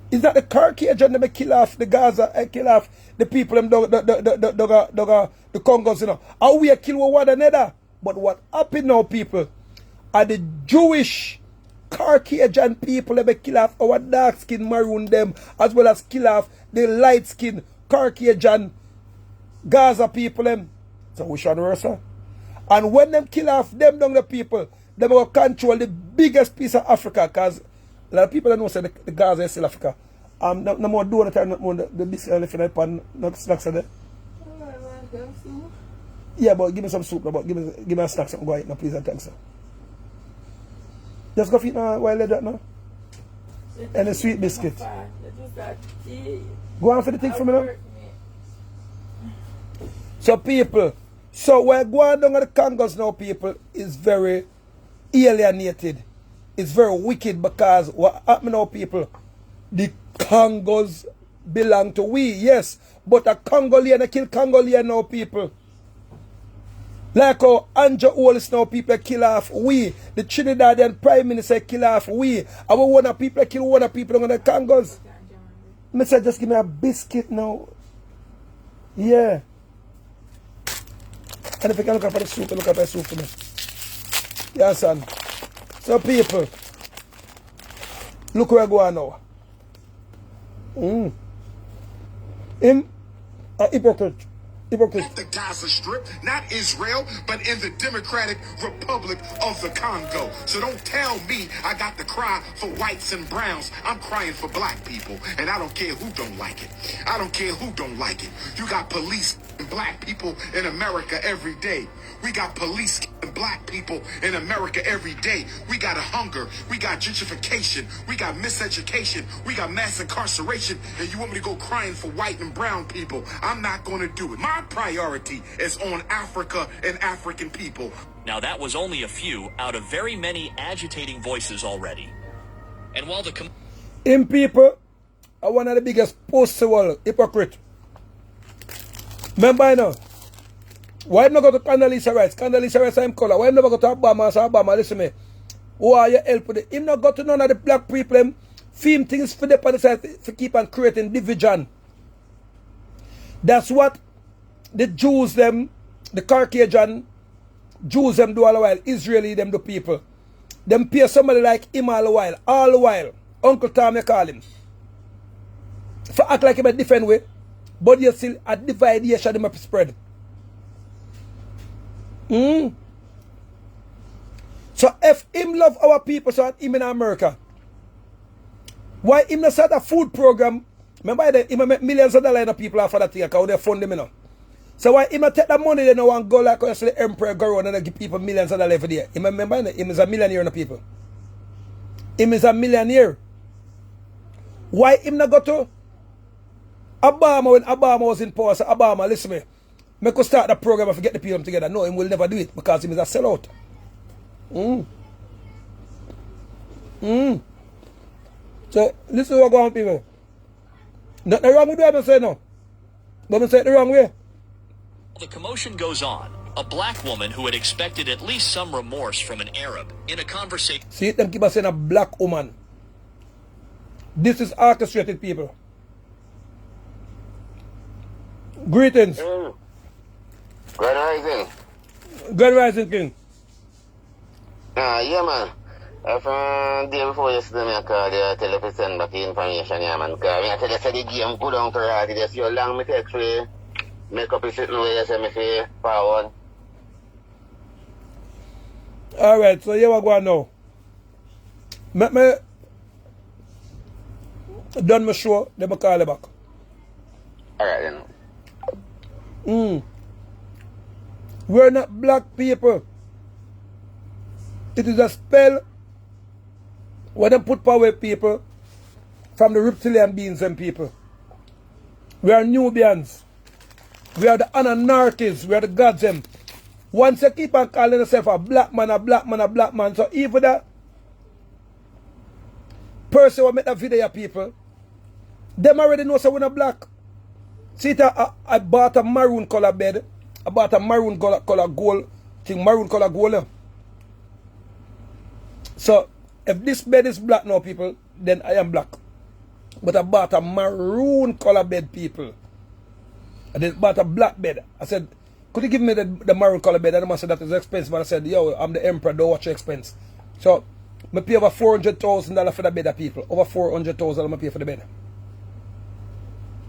Is that the Caucasian them kill off the Gaza, kill off the people them the Congos, you know. How we kill one another. But what happened now, people, are the Jewish Caucasian people that kill off our dark skin maroon them, as well as kill off the light skin Caucasian Gaza people them. So we should reverse. And when them kill off them down the people, they will control the biggest piece of Africa, because a lot of people don't know say the Gaza is still Africa. No more do the time, not more the biscuit elephant upon not snacks are there. Yeah, but give me some soup, but give me a snack, something go eat now, please and thanks, sir. Just go feed now while they're that now. And a sweet biscuit. Go on for the thing for me now. So people, so we're going down at the Congos now, people, is very alienated. It's very wicked, because what happened now, people, the Congos belong to we, yes, but a Congolian kill Congolian now, people. Like how Andrew Hollis now people kill off we, the Trinidadian Prime Minister kill off we, our one of people kill one of people on the Congos. Mister, just give me a biscuit now. Yeah. And if you can look up for the soup, look up for the soup for me. Yeah, son. So people, look where I go now. Him a hypocrite. At the Gaza Strip, not Israel, but in the Democratic Republic of the Congo. So don't tell me I got to cry for whites and browns. I'm crying for black people, and I don't care who don't like it. I don't care who don't like it. You got police and black people in America every day. We got police and black people in America every day. We got a hunger. We got gentrification. We got miseducation. We got mass incarceration. And you want me to go crying for white and brown people? I'm not going to do it. My priority is on Africa and African people. Now that was only a few out of very many agitating voices already. And while the in people are one of the biggest post-world hypocrite. Remember I know. Why not go to Condoleezza Rice? Condoleezza Rice I'm color. Why never go to Obama? So Obama, listen me. Who are you help with it? Him not go to none of the black people. Him film things for the other side to keep on creating division. That's what the Jews them, the Caucasian Jews them do all the while. Israeli them do people. Them pay somebody like him all the while. All the while. Uncle Tom you call him. For act like him a different way. But you still a divide here show them up spread. So if him love our people, so him in America, why him not start a food program? Remember that him make millions of dollars of people after that thing, because they fund him, you know. So why him not take that money they know and go like the emperor go around and give people millions of dollars for there? Him remember that him is a millionaire in the people. Him is a millionaire. Why him not go to Obama when Obama was in power? So Obama, listen to me. I could start the program and get the people together. No, him will never do it because him is a sellout. So, listen to what going on, people. Nothing wrong with what I say now. But I say it the wrong way. The commotion goes on. A black woman who had expected at least some remorse from an Arab in a conversation. See, them keep on saying a black woman. This is orchestrated, people. Greetings. Grand Rising. Grand Rising, King. Yeah, man. From day before yesterday, I called you to tell you to send back the information, yeah, man. Because I tell you say the game good on karate. Just how long me take for make up a certain way, you say me for forward. Alright, so here we go now. Done my show, then I call you back. Alright then. We're not black people. It is a spell where they put power people from the reptilian beings and people. We are Nubians. We are the Anunnakis. We are the gods them. Once you keep on calling yourself a black man, a black man, a black man, so even that person who make that video, people, them already know so we're not black. See, I bought a maroon color bed. I bought a maroon color gold thing, maroon color gold. So, if this bed is black now, people, then I am black. But I bought a maroon color bed, people. I then bought a black bed. I said, could you give me the maroon color bed? And the man said that is expensive. But I said, yo, I'm the emperor, don't watch your expense. So, I pay over $400,000 for the bed, people. Over $400,000 I pay for the bed.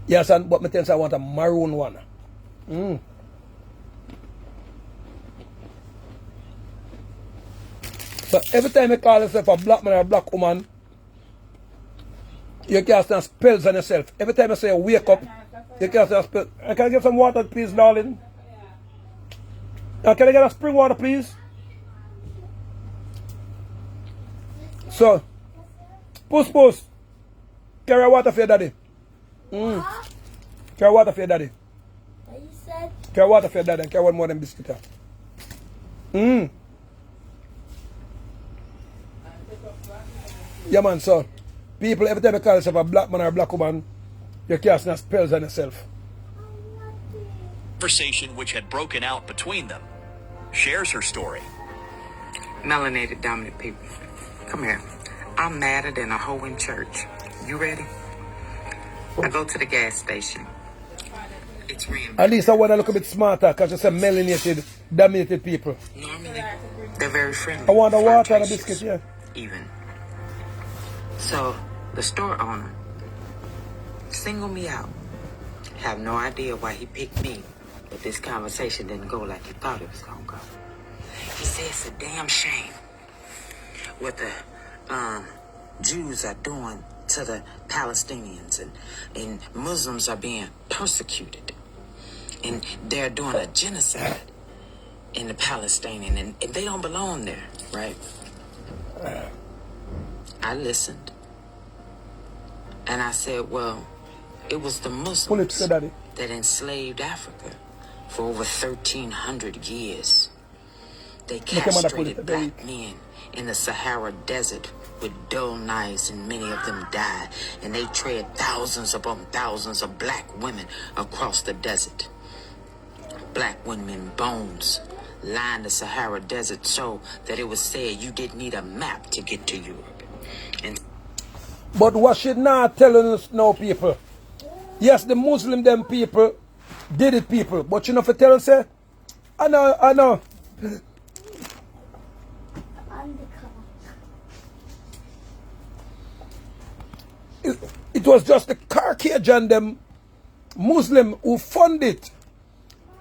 Yes, and but me tell you, I want a maroon one. But every time you call yourself a black man or a black woman, you can't stand spells on yourself. Every time you say wake up, you can't stand spells. Can I get some water, please, darling? Can I get a spring water, please? So, puss. Carry water for your daddy. Carry water for your daddy. What you said? Carry water for your daddy and carry one more than biscuit. Yeah, man, so people, every time you call yourself a black man or a black woman, you're casting spells on yourself. Conversation which had broken out between them shares her story. Melanated dominant people. Come here. I'm madder than a hoe in church. You ready? I go to the gas station. It's random. At least I want to look a bit smarter because it's a melanated, dominated people. Normally, they're very friendly. I want a water and a flirtatious, biscuit, yeah. Even. So, the store owner singled me out. Have no idea why he picked me, but this conversation didn't go like he thought it was going to go. He said it's a damn shame what the Jews are doing to the Palestinians, and Muslims are being persecuted, and they're doing a genocide in the Palestinian, and they don't belong there, right? I listened, and I said, well, it was the Muslims that enslaved Africa for over 1,300 years. They castrated black men in the Sahara Desert with dull knives, and many of them died. And they tread thousands upon thousands of black women across the desert. Black women bones lined the Sahara Desert so that it was said you didn't need a map to get to Europe. And but what she not telling us now, people? Yes, the Muslim them people did it, people. But you know for tell us, say, I know. It was just the Caucasian them Muslim who funded it.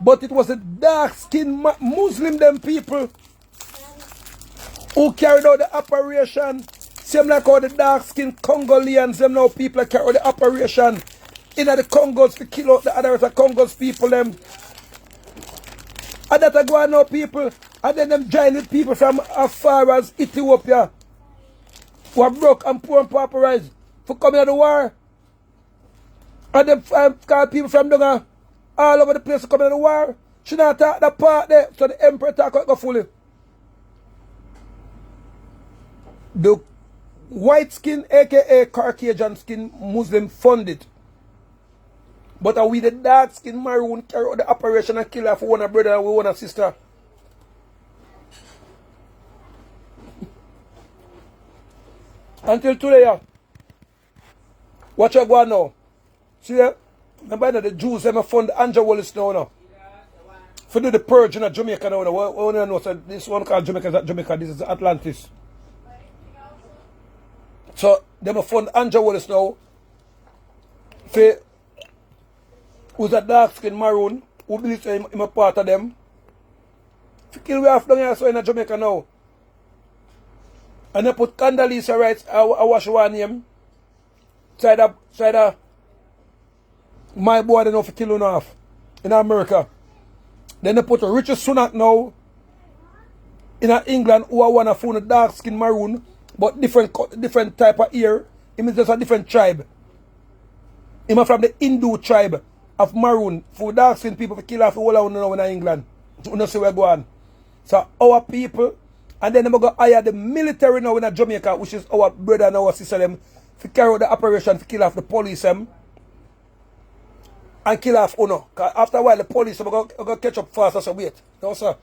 But it was the dark-skinned Muslim them people who carried out the operation. Same like how the dark-skinned Congolians, them now people that carry out the operation in the Congos to kill out the other Congos people them. And that are going now people. And then them join with people from as far as Ethiopia who are broke and poor and pauperized for coming out of the war. And them call people from down all over the place to come out of the war. Should not talk that part there, so the emperor talk out go fully. The white skin, aka Caucasian skin Muslim funded. But are we the dark skin maroon carry out the operation and kill off one brother and one sister? Until today, yeah. Watch you go on now. See there? Remember the Jews them fund Andrew Wallace now. For do the purge in Jamaica now. We know so this one called Jamaica is not Jamaica, this is Atlantis. So them fund Andrew Wallace now. For who's a dark skin maroon, who believes him a part of them. To kill we off down here so in Jamaica now. And they put Condoleezza Rice, I wash one name. try to my boy they know for kill off in America. Then they put a Richard Sunak now in England who are one of a dark skin maroon, but different type of ear. He is just a different tribe. He is from the Hindu tribe of maroon. For dark skin people for kill off all around now in England. You know see where go on. So our people, and then they go hire the military now in Jamaica, which is our brother and our sister them, to carry out the operation to kill off the police them. And kill off Uno. Because after a while the police are going to catch up fast. So wait. No sir.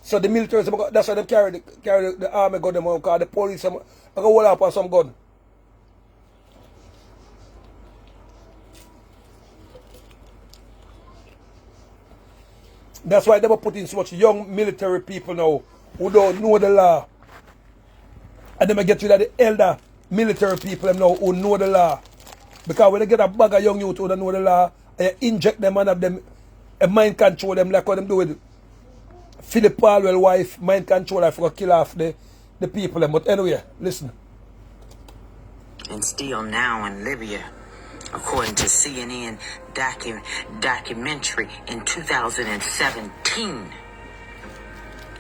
So the military, that's why they carry the army gun them out, because the police are going to hold up on some gun. That's why they were putting so much young military people now who don't know the law. And they may get rid of the elder military people now who know the law. Because when they get a bag of young youth who don't know the law, they inject them and have them mind control them like what them do with Philip Palwell's wife, mind control for kill off the people. But anyway, listen. And still now in Libya, according to CNN documentary in 2017,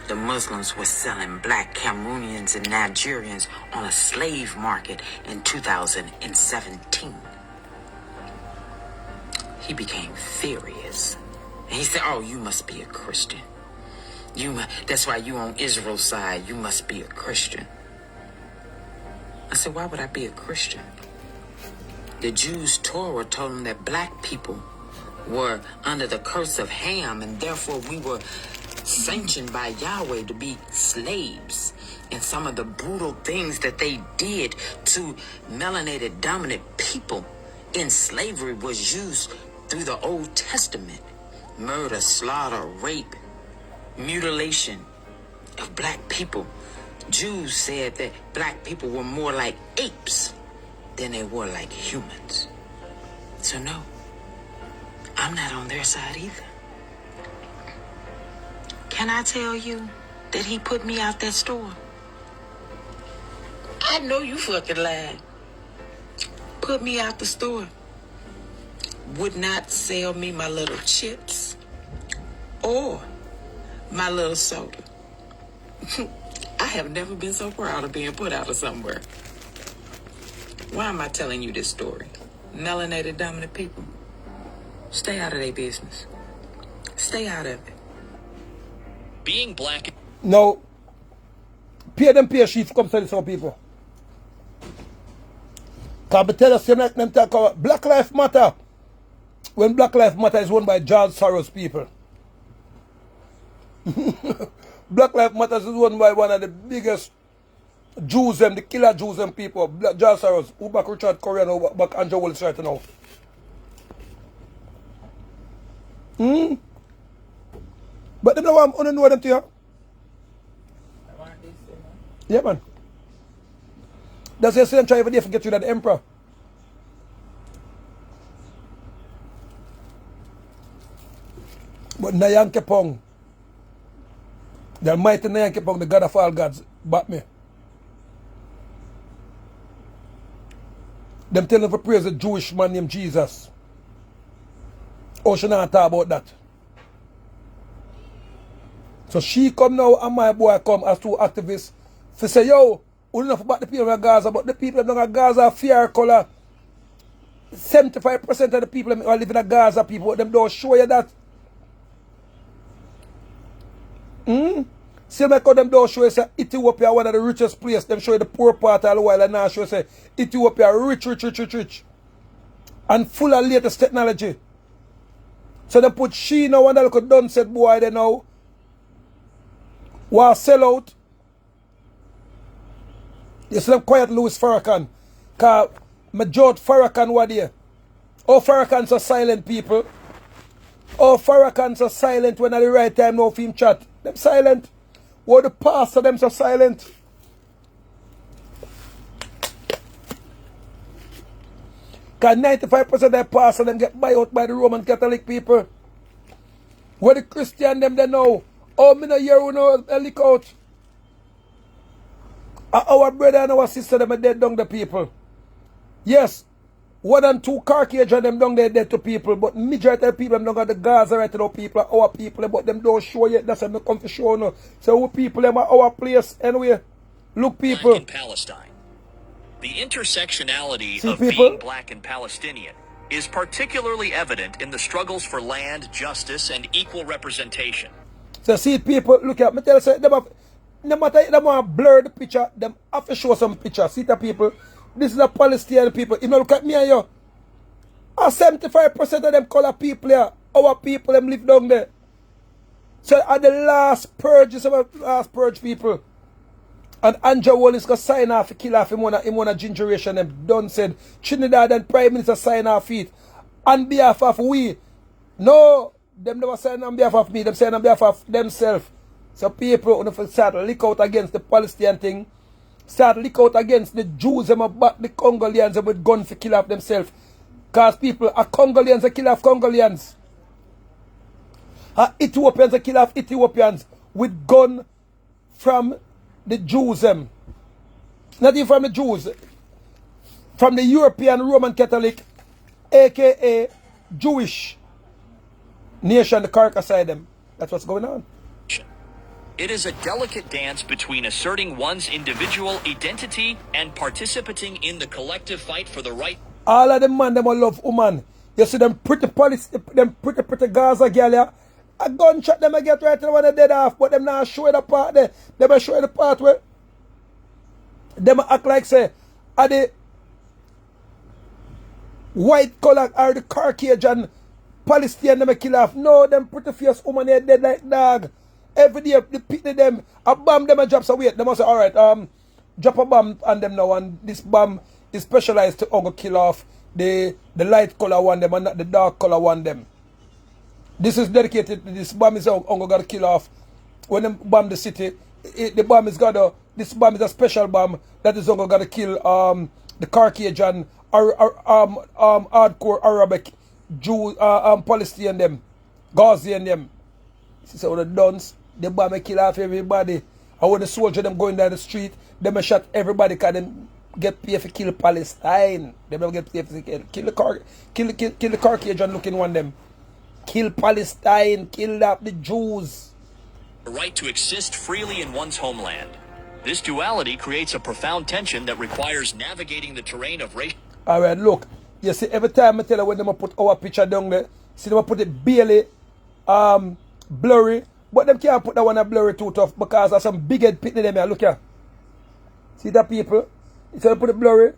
the Muslims were selling black Cameroonians and Nigerians on a slave market in 2017. He became furious. And he said, oh, you must be a Christian. That's why you on Israel's side. You must be a Christian. I said, why would I be a Christian? The Jews' Torah told them that black people were under the curse of Ham, and therefore we were sanctioned by Yahweh to be slaves. And some of the brutal things that they did to melanated dominant people in slavery was used through the Old Testament. Murder, slaughter, rape, mutilation of black people. Jews said that black people were more like apes than they were like humans. So no, I'm not on their side either. Can I tell you that he put me out that store? I know you fucking lied. Put me out the store. Would not sell me my little chips or my little soda. I have never been so proud of being put out of somewhere. Why am I telling you this story? Melanated dominant people, stay out of their business. Stay out of it. Being black. Now, pay sheet come to some people. Can I tell us them talk about Black Lives Matter? When Black Lives Matter is won by George Soros people. Black Lives Matter is won by one of the biggest Jews, the killer Jews and people. George Soros, who back Richard Korean, who back Andrew Willis right now. But them know I'm only know them to you. Yeah, man. That's the same try every day to get rid of the emperor. But Nyanke Pong, the almighty Nyanke Pong, the God of all gods, back me. Them telling for praise a Jewish man named Jesus. Oh, she not talk about that. So she come now and my boy come as two activists to say, yo, we don't know about the people in Gaza, but the people in Gaza fear color. 75% of the people who live in Gaza, people, them don't show you that. See like how them don't show you say Ethiopia one of the richest places. Them show you the poor part all the while and now show you say Ethiopia rich. And full of latest technology. So they put she now and that look done said boy they now was sell out. You see them quiet Louis Farrakhan. Cause my George Farrakhan was there. Oh, Farrakhan's are silent people. Oh, Farrakhan's are silent when at the right time no film chat. Them silent. Or the pastor them so silent. Cause 95% of their pastor them get buy out by the Roman Catholic people. Where the Christian them they know. Oh, me no hear who know a lick out. Our brother and our sister them are dead down the people. Yes, 1 and 2 Caucasian them down there dead to people, but majority of people them down at the Gaza right now people are our people, but them don't show yet. That's why I come to show now. So we people them are our place anyway. Look people. Black in Palestine. The intersectionality See, of people? being black and Palestinian is particularly evident in the struggles for land, justice, and equal representation. So see people, look at me tell you, say, them have, no matter them want to blur the picture, them have to show some picture. See the people, this is the Palestinian people. You know, look at me and you. 75% of them color people here, our people them live down there. So at the last purge, is our last purge people. And Andrew Wall is going to sign off to kill off him one a generation. Them done said Trinidad and Prime Minister sign off it on behalf of we. No, them never sign on behalf of me, them sign on behalf of themselves. So people who start to lick out against the Palestinian thing, start to lick out against the Jews, them back the Congolians them with guns to kill off themselves. Because people are Congolians that kill off Congolians. Ethiopians that kill off Ethiopians with gun from the Jews them. Not even from the Jews. From the European Roman Catholic, aka Jewish nation, the carcass side them. That's what's going on. It is a delicate dance between asserting one's individual identity and participating in the collective fight for the right. All of them man, them all love woman. You see them pretty them pretty Gaza girl here. A gunshot them I get right now when they dead off, but them not show the part there. Them a show the part where them act like say are the white color or the Caucasian Palestinian them a kill off. No, them pretty fierce woman they dead like dog. Every day they pick them, a bomb them a drop so wait. They must say, alright, drop a bomb on them now, and this bomb is specialized to kill off the light color one them and not the dark color one them. This is dedicated to this bomb is gotta kill off. When them bomb the city, the bomb is this bomb is a special bomb that is gotta kill the Caucasian hardcore Arabic Jew Palestinian them, Gazian them. So the duns, the bomb kill off everybody. And when the soldier them going down the street, them shot everybody because them get paid for kill Palestine. They don't get paid for kill the Caucasian looking one them. Kill Palestine, kill up the Jews. The right to exist freely in one's homeland. This duality creates a profound tension that requires navigating the terrain of race. Alright, look. You see, every time I tell you when they put our picture down there, see them put it barely blurry, but them can't put that one a blurry too tough because there's some big head pit in them here. Look here. See that people? Instead of put it blurry.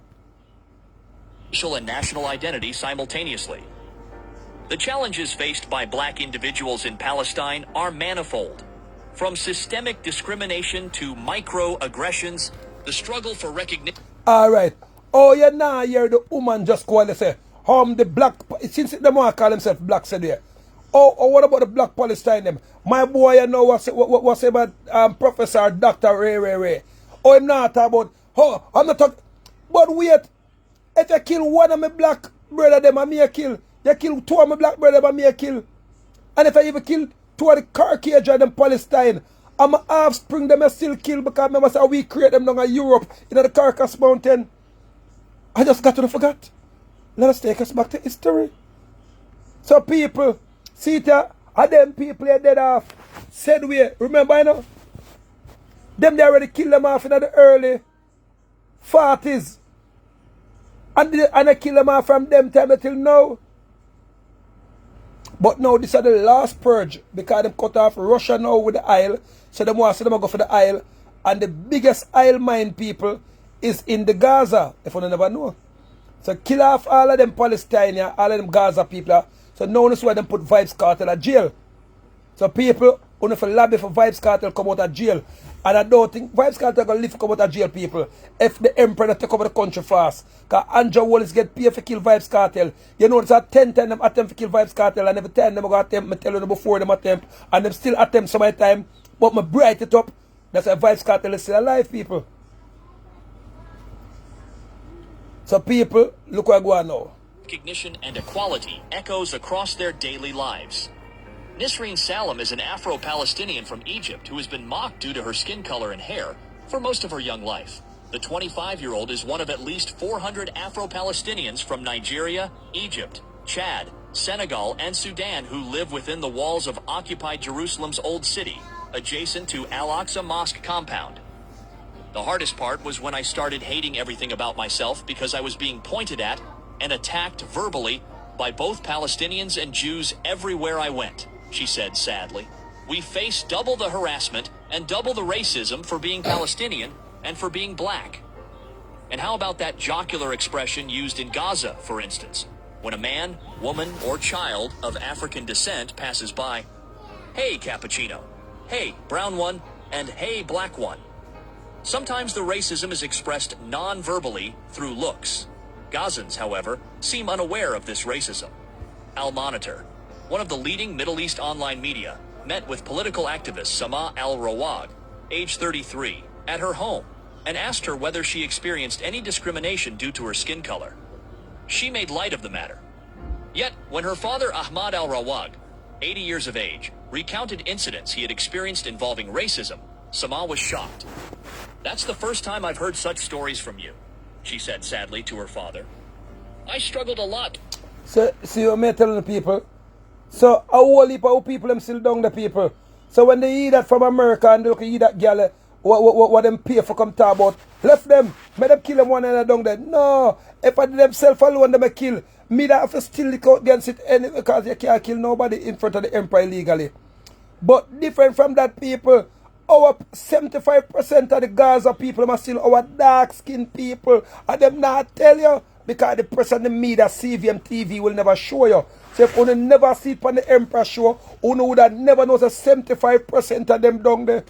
Racial and national identity simultaneously. The challenges faced by black individuals in Palestine are manifold. From systemic discrimination to microaggressions, the struggle for recognition. Alright. Oh, you now hear the woman just call and say, the black, since they want to call themselves black, said there. Oh, what about the black Palestine them? My boy, you know what's about Professor Dr. Ray. Oh, I'm not talking about, I'm not talking, but wait, if you kill one of my black brother them, I may kill. You kill 2 of my black brother, I may kill. And if I even kill 2 of the Caucasian and Palestine, I'm my offspring them I still kill because I say we create them down in Europe, in the Caucasus Mountain. I just got to forget. Let us take us back to history. So people, see that, and them people are dead off. Said we, remember you know? Them they already killed them off in the early 40s. And they kill them off from them time until now. But now this is the last purge because them cut off Russia now with the oil. So them want to go for the oil. And the biggest oil mine people is in the Gaza, if you never know. So kill off all of them Palestinians, all of them Gaza people. So now this is why them put Vibes Cartel at jail. So people who for lobby for Vibes Cartel come out of jail. And I don't think Vibes Cartel going to live to come out of jail, people. If the emperor take over the country fast. Because Andrew Wallace get paid for kill Vibes Cartel. You know, it's a 10 times them attempt to kill Vibes Cartel. And every time them go attempt, I tell you before them attempt. And them still attempt some of the time. But me bright it up. That's why Vibes Cartel is still alive, people. So people, look where I go on now. Recognition and equality echoes across their daily lives. Nisreen Salam is an Afro-Palestinian from Egypt who has been mocked due to her skin color and hair for most of her young life. The 25-year-old is one of at least 400 Afro-Palestinians from Nigeria, Egypt, Chad, Senegal, and Sudan who live within the walls of occupied Jerusalem's Old City, adjacent to Al-Aqsa Mosque compound. The hardest part was when I started hating everything about myself because I was being pointed at and attacked verbally by both Palestinians and Jews everywhere I went, she said sadly. We face double the harassment and double the racism for being Palestinian and for being black. And how about that jocular expression used in Gaza, for instance, when a man, woman, or child of African descent passes by? Hey, cappuccino. Hey, brown one. And hey, black one. Sometimes the racism is expressed non-verbally through looks. Gazans, however, seem unaware of this racism. Al-Monitor, one of the leading Middle East online media, met with political activist Sama al-Rawag, age 33, at her home and asked her whether she experienced any discrimination due to her skin color. She made light of the matter. Yet, when her father Ahmad al-Rawag, 80 years of age, recounted incidents he had experienced involving racism, Sama was shocked. That's the first time I've heard such stories from you, she said sadly to her father. I struggled a lot. So, see what I'm telling the people? So, a whole heap of people them still down the people. So, when they hear that from America and they look at hear that girl, what them pay for come talk about, left them, make them kill them one another down there. No, if I did themselves alone, them kill. Me that have to still look out against it anyway because you can't kill nobody in front of the empire legally. But different from that people, our 75% of the Gaza people are still our dark-skinned people. And them not tell you because the press and the media, CVM TV will never show you. So if you never see it on the Emperor show, you would have never knows that 75% of them down there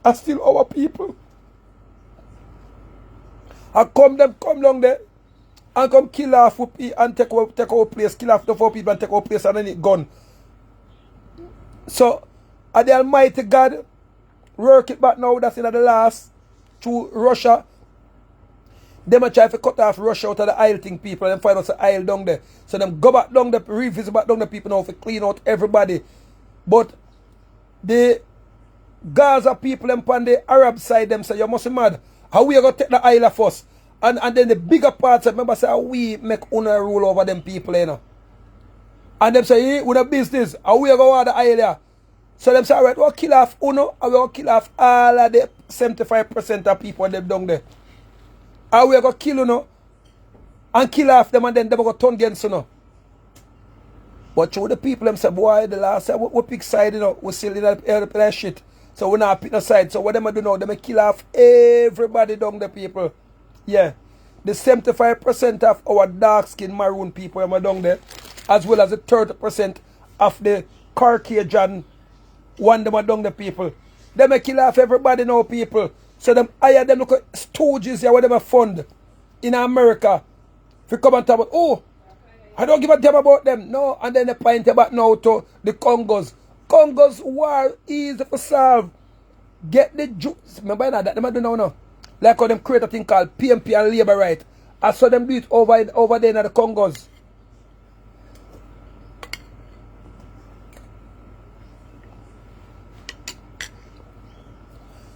are still our people. And come down there and come kill off and take our place, kill off the 4 people and take our place and then it gone. So, the Almighty God work it back now, that's in the last to Russia. Them a try to cut off Russia out of the Isle thing people and find out the Isle down there. So them go back down there, revisit back down the people now to clean out everybody. But the Gaza people them on the Arab side them say you must be mad. How we are going to take the Isle of us? And then the bigger parts remember say we make una rule over them people, you know. And them say, hey, with a business, how we are going to the Isle here? So them say, alright, we'll kill off Uno, and we'll kill off all of the 75% of people them down there. And we're going to kill Uno, and kill off them, and then they're going to turn against Uno. But through the people, them say, boy, the last time we pick side, you know, we still in that shit. So we're not picking a side. So what them do now, they kill off everybody down the people. Yeah. The 75% of our dark-skinned maroon people are down there, as well as the 30% of the Caucasian one them are down the people. They may kill off everybody now, people. So them hire them look at stooges here where them fund in America. If you come and talk about, oh, I don't give a damn about them. No, and then they point about now to the Congos. Congos war easy to solve. Get the Jews. Remember that them do now. Like how them create a thing called PMP and labor right. I saw them do it over there in the Congos.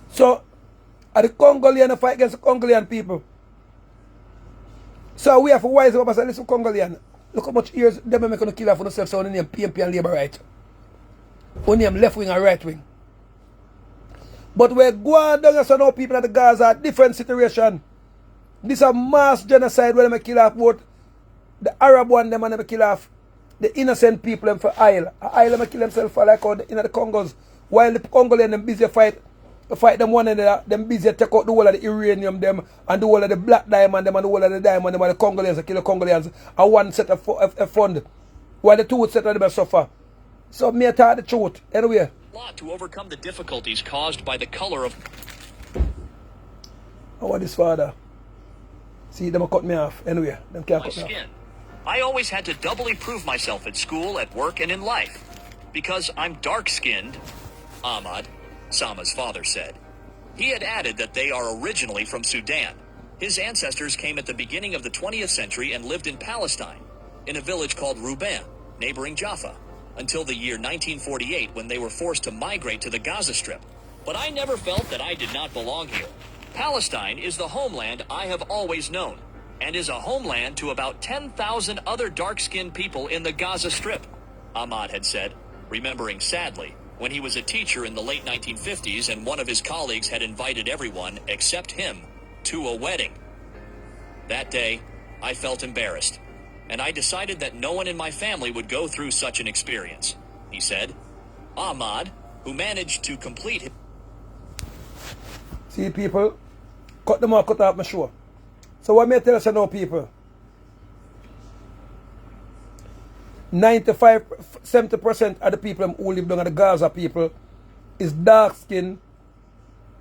So, the Congolian fight against the Congolian people. So we have to wise up and say, listen, Congolian, look how much years they make going to kill off for themselves, so they name PMP and labor right. Only name left wing and right wing. But we're going down so now people at the Gaza are different situation. This is a mass genocide where they kill off both the Arab one them and they kill off the innocent people them for Isle. Isle them kill themselves for like how in the Congos. While the Congolians them busy fight them one another, them busy take out the whole of the uranium them and the whole of the black diamond them and the whole of the diamond them and the Congolians kill the Congolians and one set of fund while the two set of them suffer. So me tell the truth anyway. To overcome the difficulties caused by the color of what this father? See them cut me off anyway. Them can't my cut me skin. off. I always had to doubly prove myself at school, at work, and in life. Because I'm dark-skinned, Ahmad, Sama's father said. He had added that they are originally from Sudan. His ancestors came at the beginning of the 20th century and lived in Palestine, in a village called Ruban, neighboring Jaffa, until the year 1948 when they were forced to migrate to the Gaza Strip. But I never felt that I did not belong here. Palestine is the homeland I have always known, and is a homeland to about 10,000 other dark-skinned people in the Gaza Strip, Ahmad had said, remembering sadly when he was a teacher in the late 1950s and one of his colleagues had invited everyone, except him, to a wedding. That day, I felt embarrassed, and I decided that no one in my family would go through such an experience, he said. Ahmad, who managed to complete his... See, people, cut them off, cut off my show. So what may I tell you now, people? 70% of the people who live down in the Gaza, people, is dark-skinned,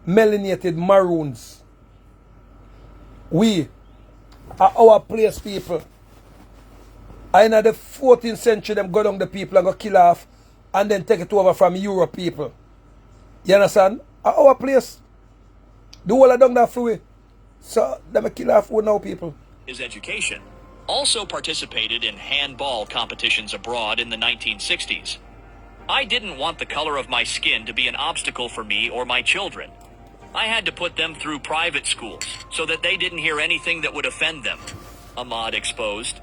melanated maroons. We are our place, people. And in the 14th century, them go down the people and go kill off and then take it over from Europe, people. You understand? At our place. The whole of down that free. So, them kill off with now, people. His education also participated in handball competitions abroad in the 1960s. I didn't want the color of my skin to be an obstacle for me or my children. I had to put them through private schools so that they didn't hear anything that would offend them, Ahmad exposed.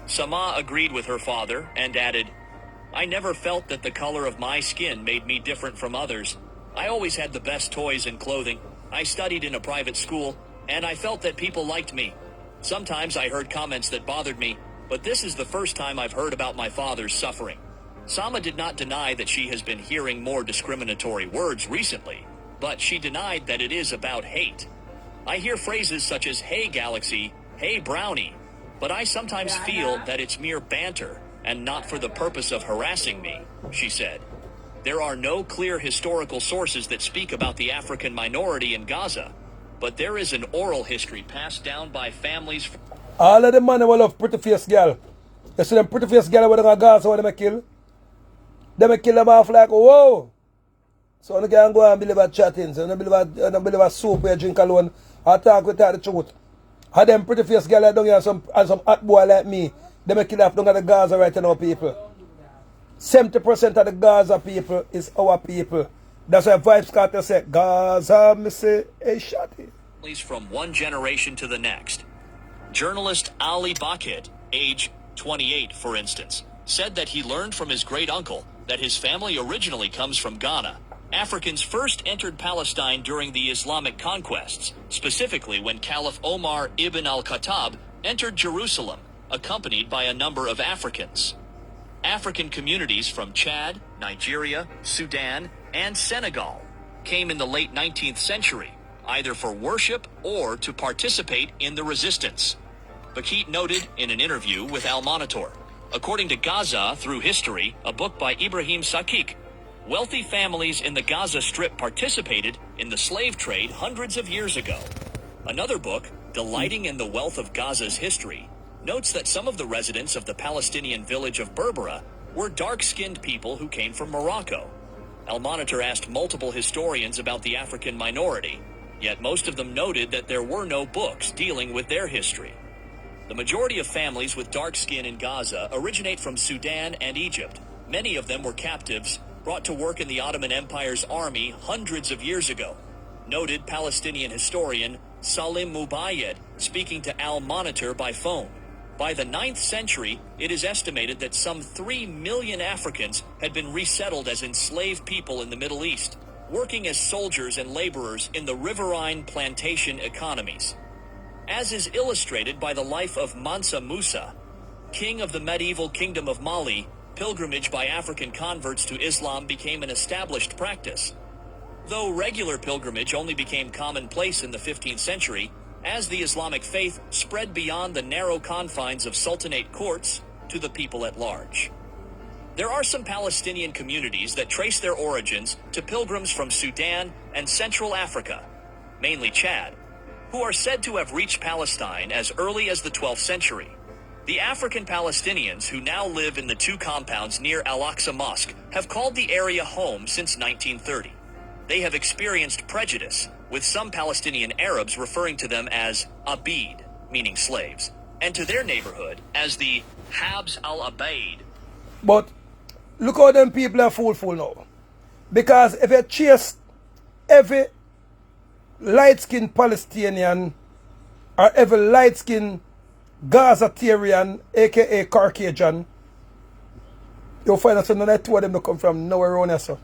Sama agreed with her father and added, I never felt that the color of my skin made me different from others. I always had the best toys and clothing. I studied in a private school, and I felt that people liked me. Sometimes I heard comments that bothered me, but this is the first time I've heard about my father's suffering. Sama did not deny that she has been hearing more discriminatory words recently, but she denied that it is about hate. I hear phrases such as, hey Galaxy, hey Brownie, but I sometimes feel that it's mere banter and not for the purpose of harassing me, she said. There are no clear historical sources that speak about the African minority in Gaza, but there is an oral history passed down by families. All of the men will love pretty face girl. You see them pretty face girl with them Gaza what they kill? They kill them off like, whoa! So you can go and believe about chatting, so you don't believe about soup where you drink alone or talk without the truth. And them pretty face girl down here and some hot boy like me, they may kill off down at the Gaza right now, people. 70% of the Gaza people is our people. That's why Vibes Carter said, Gaza, me say, hey, shotty. From one generation to the next. Journalist Ali Bakit, age 28, for instance, said that he learned from his great-uncle that his family originally comes from Ghana. Africans first entered Palestine during the Islamic conquests, specifically when Caliph Omar ibn al-Khattab entered Jerusalem, accompanied by a number of Africans. African communities from Chad, Nigeria, Sudan, and Senegal came in the late 19th century, either for worship or to participate in the resistance. Bakit noted in an interview with Al Monitor, according to Gaza Through History, a book by Ibrahim Sakik, wealthy families in the Gaza Strip participated in the slave trade hundreds of years ago. Another book, Delighting in the Wealth of Gaza's History, notes that some of the residents of the Palestinian village of Berbera were dark-skinned people who came from Morocco. Al Monitor asked multiple historians about the African minority, yet most of them noted that there were no books dealing with their history. The majority of families with dark skin in Gaza originate from Sudan and Egypt. Many of them were captives brought to work in the Ottoman Empire's army hundreds of years ago, noted Palestinian historian Salim Mubayyed, speaking to Al Monitor by phone. By the 9th century, it is estimated that some 3 million Africans had been resettled as enslaved people in the Middle East, working as soldiers and laborers in the riverine plantation economies. As is illustrated by the life of Mansa Musa, king of the medieval kingdom of Mali, pilgrimage by African converts to Islam became an established practice. Though regular pilgrimage only became commonplace in the 15th century, as the Islamic faith spread beyond the narrow confines of sultanate courts to the people at large. There are some Palestinian communities that trace their origins to pilgrims from Sudan and Central Africa, mainly Chad, who are said to have reached Palestine as early as the 12th century. The African Palestinians who now live in the two compounds near Al-Aqsa Mosque have called the area home since 1930. They have experienced prejudice, with some Palestinian Arabs referring to them as Abid, meaning slaves, and to their neighborhood as the Habs al-Abaid. But look how them people are foolful now. Because if you chase every light-skinned Palestinian or every light-skinned Gazatarian, aka Caucasian, you'll find that none of the two of them don't come from nowhere around here, so.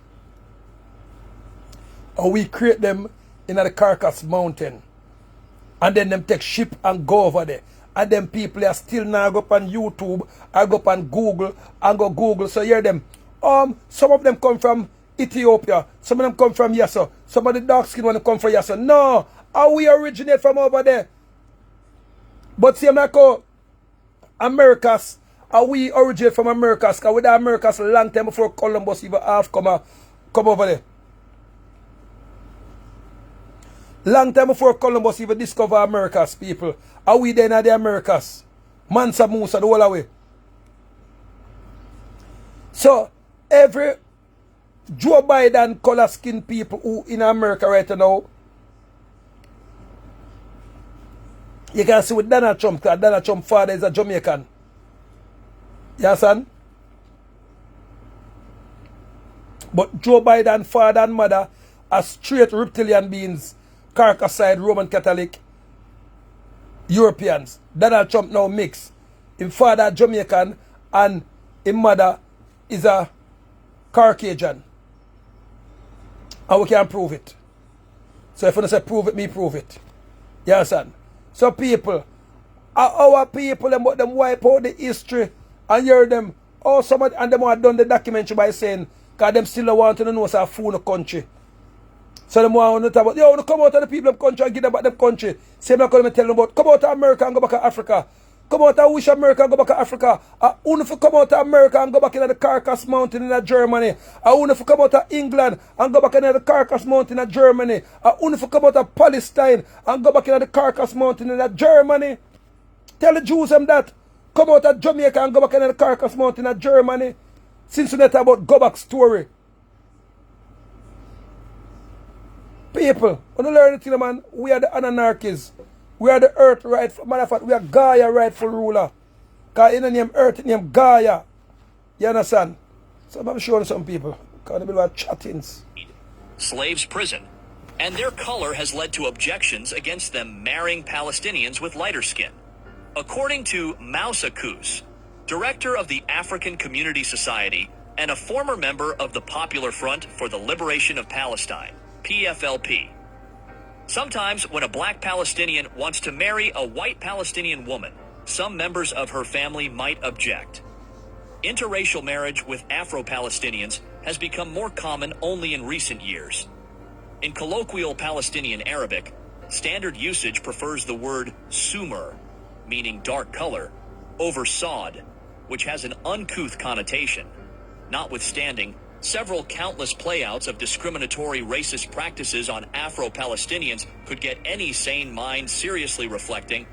And we create them in the Carcass Mountain. And then them take ship and go over there. And them people are still now go up on YouTube, or go up on Google, and go Google. So hear them. Some of them come from Ethiopia. Some of them come from Yasa. Some of the dark skin one come from Yasa. No, how we originate from over there. But see, I'm not go Americas. How we originate from Americas. Because with the Americas a long time before Columbus even half come over there. Long time before Columbus even discover Americas, people. Are we then at the Americas? Mansa Musa, the whole away. So, every Joe Biden color skin people who in America right now, you can see with Donald Trump, because Donald Trump's father is a Jamaican. Yes, son? But Joe Biden's father and mother are straight reptilian beings. Caucasian, Roman Catholic, Europeans. Donald Trump now mix. His father Jamaican and his mother is a Caucasian. And we can prove it. So if you say prove it, me prove it. You understand? So people, our people, them wipe out the history and hear them. Oh, somebody and them have done the documentary by saying, because them still want to know what's food in the country. So them want to talk about, yo, come out of the people of the country and give them back them country. Same like I'm telling them about, come out of America and go back to Africa. Come out of wish America and go back to Africa. Only if you come out of America and go back in the Carcass Mountain in Germany. Only if you come out of England and go back in the Carcass Mountain in Germany. Only if you come out of Palestine and go back in the Carcass Mountain in Germany. Tell the Jews them that. Come out of Jamaica and go back in the Carcass Mountain in Germany. Since we not about go back story. People, when you learn anything, man, we are the Anunnakis. We are the earth rightful. Matter of fact, we are Gaia rightful ruler. Because in the name earth, in the name Gaia. You understand? So I'm showing some people. Because they are chattings. Slaves' prison. And their color has led to objections against them marrying Palestinians with lighter skin. According to Moussa Kous, director of the African Community Society and a former member of the Popular Front for the Liberation of Palestine, PFLP. Sometimes when a black Palestinian wants to marry a white Palestinian woman, some members of her family might object. Interracial marriage with Afro-Palestinians has become more common only in recent years. In colloquial Palestinian Arabic, standard usage prefers the word sumur, meaning dark color, over sod, which has an uncouth connotation. Notwithstanding, several countless playouts of discriminatory racist practices on Afro-Palestinians could get any sane mind seriously reflecting.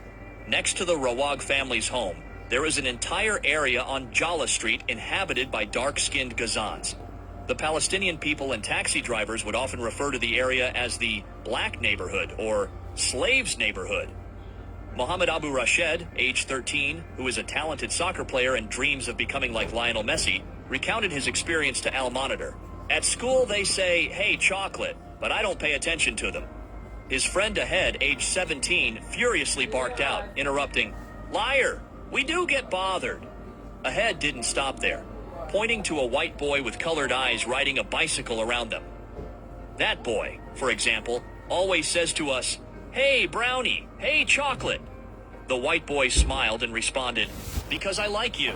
Next to the Rawag family's home, there is an entire area on Jala Street inhabited by dark-skinned Gazans. The Palestinian people and taxi drivers would often refer to the area as the Black Neighborhood or Slaves Neighborhood. Mohammed Abu Rashed, age 13, who is a talented soccer player and dreams of becoming like Lionel Messi, recounted his experience to Al Monitor. At school, they say, "Hey, chocolate," but I don't pay attention to them. His friend ahead, age 17, furiously barked out, interrupting, "Liar, we do get bothered." Ahead didn't stop there, pointing to a white boy with colored eyes riding a bicycle around them. That boy, for example, always says to us, "Hey, brownie, hey, chocolate." The white boy smiled and responded, "Because I like you."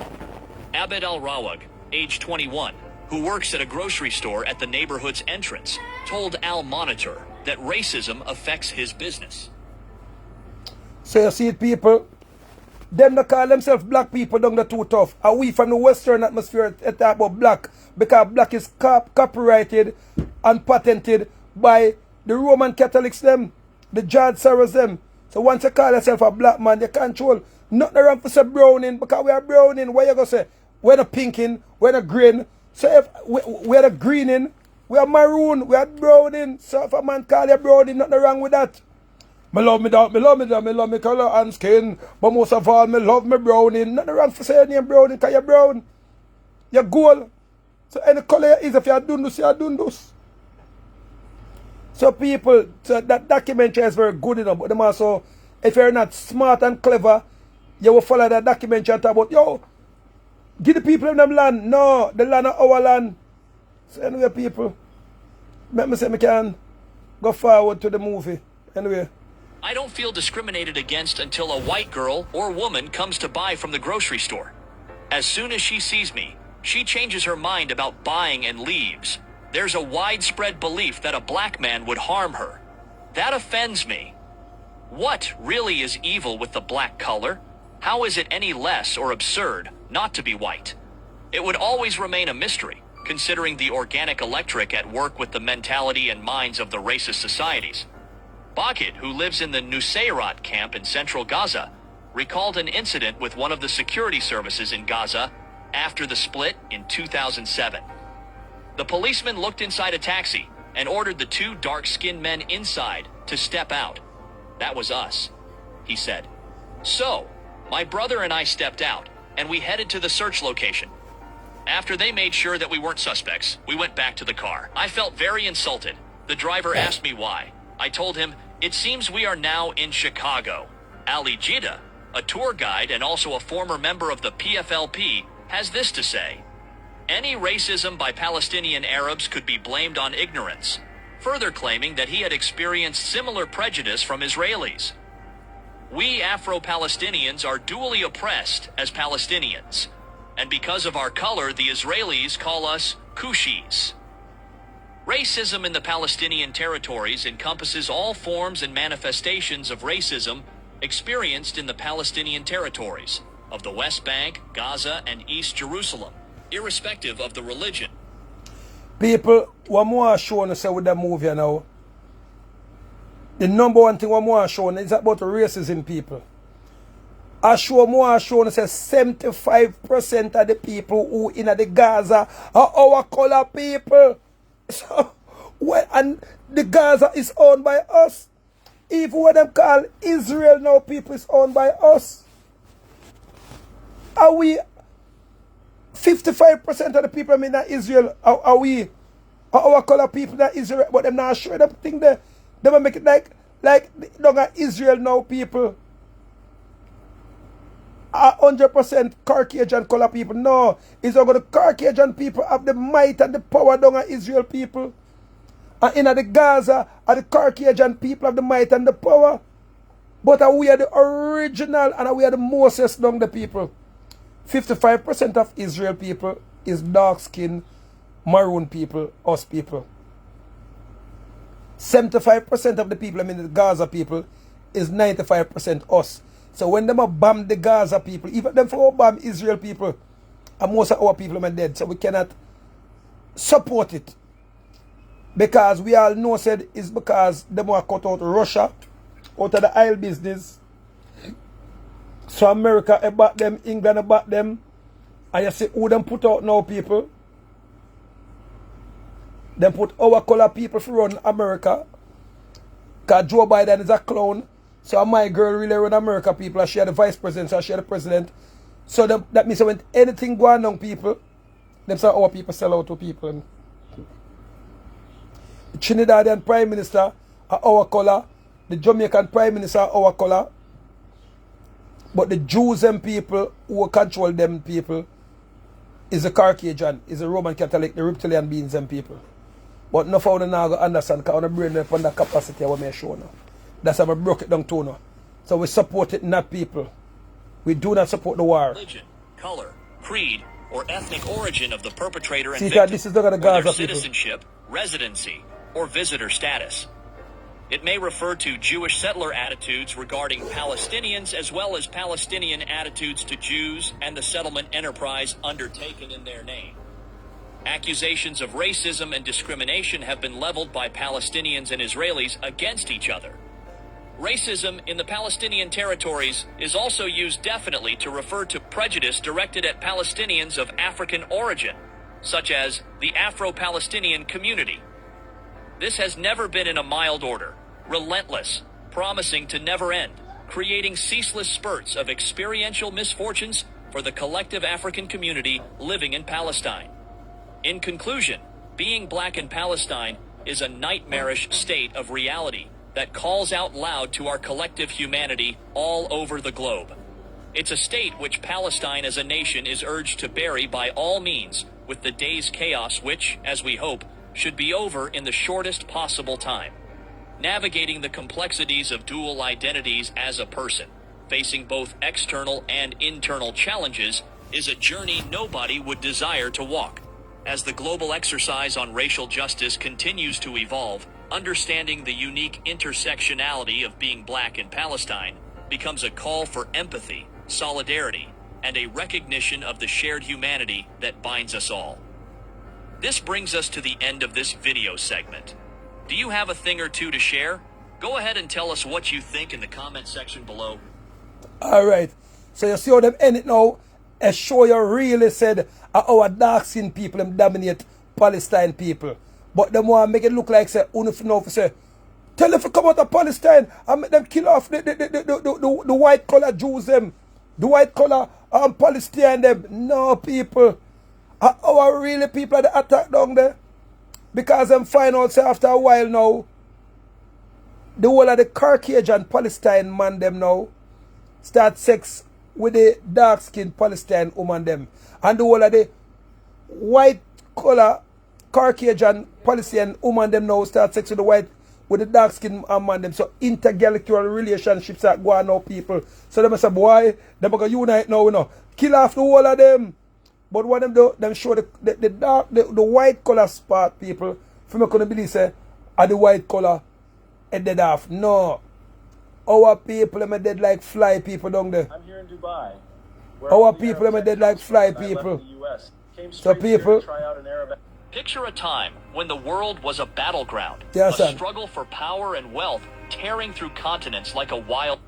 Abed al-Rawag, age 21, who works at a grocery store at the neighborhood's entrance, told Al Monitor that racism affects his business. So you see it, people, them that call themselves black people don't get too tough. And we from the Western atmosphere talk about black, because black is copyrighted and patented by the Roman Catholics them, the George Soros them. So once you call yourself a black man, you control. Nothing wrong for say browning, because we are browning. What you gonna say? We're not pinking, we're not green. So if we're not greening, we are maroon, we are browning. So if a man call you browning, nothing wrong with that. Me love me dark, me love me color and skin. But most of all, me love me browning. Nothing wrong for saying you're browning, because you're brown. You're gold. So any color is, if you're dundus, you're dundus. So people, so that documentary is very good enough, but them also, if you're not smart and clever, you will follow that documentary and talk about, yo, give the people in them land. No, the land is our land. So anyway, people, let me say I can go forward to the movie. Anyway. I don't feel discriminated against until a white girl or woman comes to buy from the grocery store. As soon as she sees me, she changes her mind about buying and leaves. There's a widespread belief that a black man would harm her. That offends me. What really is evil with the black color? How is it any less or absurd not to be white? It would always remain a mystery, considering the organic electric at work with the mentality and minds of the racist societies. Bakit, who lives in the Nusayrat camp in central Gaza, recalled an incident with one of the security services in Gaza after the split in 2007. The policeman looked inside a taxi and ordered the two dark-skinned men inside to step out. That was us, he said. So, my brother and I stepped out, and we headed to the search location. After they made sure that we weren't suspects, we went back to the car. I felt very insulted. The driver asked me why. I told him, it seems we are now in Chicago. Ali Jida, a tour guide and also a former member of the PFLP, has this to say. Any racism by Palestinian Arabs could be blamed on ignorance, further claiming that he had experienced similar prejudice from Israelis. We Afro-Palestinians are dually oppressed as Palestinians, and because of our color, the Israelis call us Kushis. Racism in the Palestinian territories encompasses all forms and manifestations of racism experienced in the Palestinian territories of the West Bank, Gaza, and East Jerusalem, irrespective of the religion. People, what more showing us with that movie now, the number one thing what more showing is about racism, people. I show more showing us 75% of the people who in the Gaza are our color people. So, and the Gaza is owned by us. Even what them call Israel now, people, is owned by us. Are we 55% of the people in Israel? Are we our color people that Israel? But them not sure them thing there. They will make it like Israel now, people. 100% Caucasian color people. No, it's not going to Caucasian people have the might and the power down at Israel people. And in the Gaza, the Caucasian people have the might and the power. But we are the original and we are the Moses down the people. 55% of Israel people is dark-skinned, maroon people, us people. 75% of the people, I mean the Gaza people, is 95% us. So when them bomb the Gaza people, even them for bomb Israel people, and most of our people are dead. So we cannot support it. Because we all know said it's because them want to cut out Russia out of the oil business. So America about them, England about them. And you see who them put out now, people. Them put our color people to run America. Because Joe Biden is a clown. So my girl really run America, people. She the vice president, so she the president. So that means when anything go on, people, them say our people sell out to people. The Trinidadian prime minister are our color. The Jamaican prime minister are our color. But the Jews and people who control them people is the Caucasian, is the Roman Catholic, the reptilian beings and people. But no for now go understand because I brain upon the capacity of me show now. That's how I broke it down to now. So we support it, not people. We do not support the war. Religion, color, creed, or ethnic origin of the perpetrator and See, victim, this is not the Gaza or their people. citizenship, residency, or visitor status. It may refer to Jewish settler attitudes regarding Palestinians as well as Palestinian attitudes to Jews and the settlement enterprise undertaken in their name. Accusations of racism and discrimination have been leveled by Palestinians and Israelis against each other. Racism in the Palestinian territories is also used definitely to refer to prejudice directed at Palestinians of African origin, such as the Afro-Palestinian community. This has never been in a mild order, relentless, promising to never end, creating ceaseless spurts of experiential misfortunes for the collective African community living in Palestine. In conclusion, being black in Palestine is a nightmarish state of reality that calls out loud to our collective humanity all over the globe. It's a state which Palestine as a nation is urged to bury by all means, with the day's chaos which, as we hope, should be over in the shortest possible time. Navigating the complexities of dual identities as a person, facing both external and internal challenges, is a journey nobody would desire to walk. As the global exercise on racial justice continues to evolve, understanding the unique intersectionality of being black in Palestine becomes a call for empathy, solidarity, and a recognition of the shared humanity that binds us all. This brings us to the end of this video segment. Do you have a thing or two to share? Go ahead and tell us what you think in the comment section below. Alright, so you see how them end it now? A show you really said our dark skinned people them dominate Palestine people. But them want to make it look like say, say, tell them to come out of Palestine and make them kill off the white collar Jews them. The white collar Palestinian them. No people. Our really people are the attack down there. Because them find out say after a while now, the whole of the Caucasian Palestine man them now start sex with the dark skinned Palestine woman them. And the whole of the white collar Caucasian Palestinian woman them now start sex with the dark skinned man them. So intergalactic relationships are going on people. So them say, boy, them going to unite now, you know. Kill off the whole of them. But what them do, them show the white collar part people, from me couldn't believe say, are the white collar and dead off. No. Our people them are dead like fly people down there. I'm here in Dubai. Our people them are dead like fly people. So people, picture a time when the world was a battleground, yeah, a struggle for power and wealth, tearing through continents like a wild.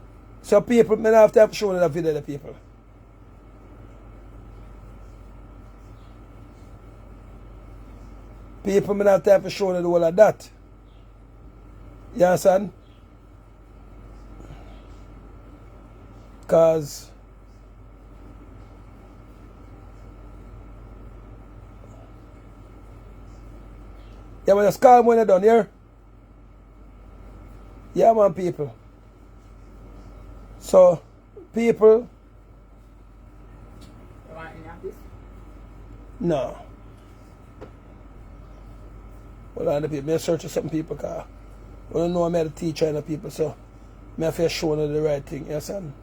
So people, me have to show that video to the people. People, me have time to show them the whole of that. You understand? Because yeah, man, just calm when you're done here. Yeah, man, people. So, people. You want any of this? No. Well, on the people, I search for some people because I don't know I'm a teacher and the people, so I have to show them the right thing, yes, son?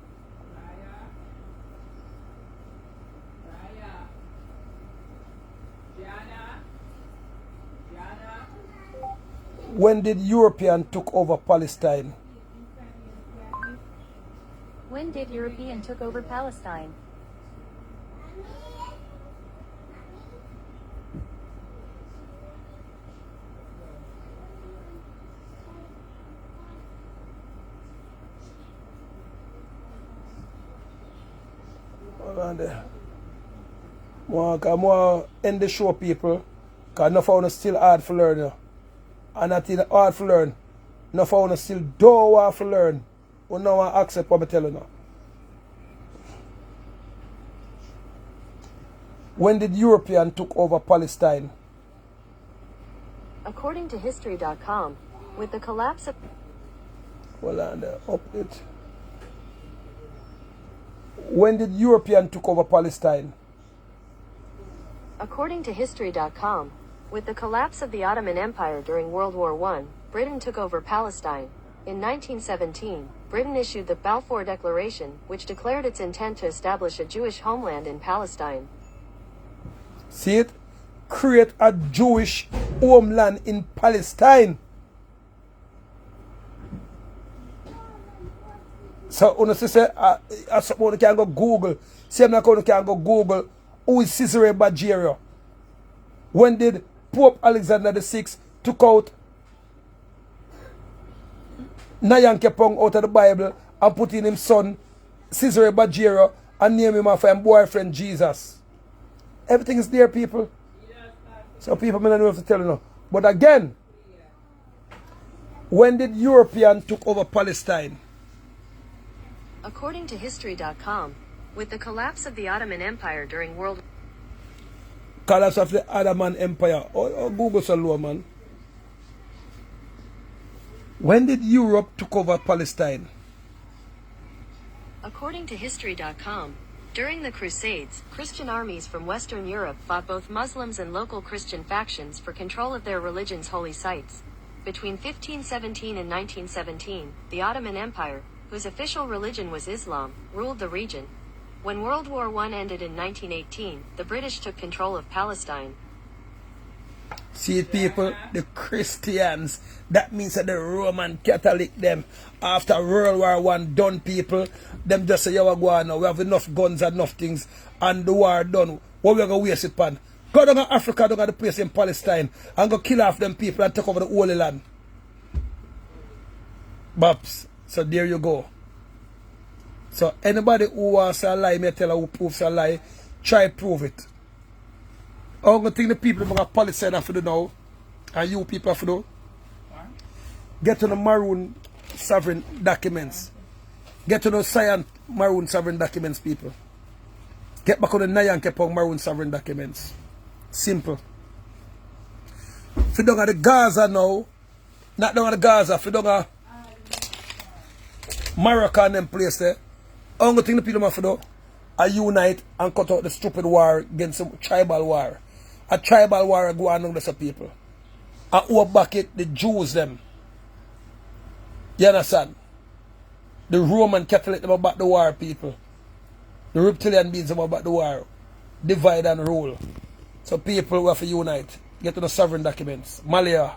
When did European took over Palestine? When did European took over Palestine? Hold on there. More end the show, people. Because enough of us still hard to learn. You know. And not even hard to learn. Enough of us still don't want to learn. We don't want to accept what I tell you now. When did European took over Palestine? According to History.com, with the collapse of... Hold on there. Update. When did European took over Palestine? According to History.com, with the collapse of the Ottoman Empire during World War I, Britain took over Palestine. In 1917, Britain issued the Balfour Declaration, which declared its intent to establish a Jewish homeland in Palestine. See it? Create a Jewish homeland in Palestine. So, when you say, someone can go Google, same like you can go Google, who is Caesarea Borgia? When did Pope Alexander VI took out Nyankepong out of the Bible and put in his son Caesarea Borgia and name him after his boyfriend Jesus? Everything is there, people. So people may not know to tell you now. But again, when did European took over Palestine? According to History.com, with the collapse of the Ottoman Empire during World... Collapse of the Ottoman Empire. Oh, Google so low, man. When did Europe took over Palestine? According to History.com, during the Crusades, Christian armies from Western Europe fought both Muslims and local Christian factions for control of their religion's holy sites. Between 1517 and 1917, the Ottoman Empire, whose official religion was Islam, ruled the region. When World War I ended in 1918, the British took control of Palestine. See it, people, the Christians, that means that the Roman Catholic, them, after World War I done, people, them just say, yo, go on now, we have enough guns and enough things, and the war done, what we are going to waste it on? Go down to Africa, down to the place in Palestine, and go kill off them people and take over the Holy Land. Babs, so there you go. So anybody who wants a lie, may tell her who proves a lie, try prove it. I'm going to think the people in Palestine have to do now, and you people have to do, get to the maroon sovereign documents. Get to the cyan maroon sovereign documents, people. Get back on the Nyan Kepong maroon sovereign documents. Simple. If you don't have the Gaza now, not down at the Gaza, if you don't have Morocco and them place there, I'm going to think the people have to do, I unite and cut out the stupid war against the tribal war. A tribal war go on among the people. And who back it? The Jews them. You understand? The Roman Catholic them about the war, people. The reptilian beings them about the war. Divide and rule. So people who have to unite. Get to the sovereign documents. Malia.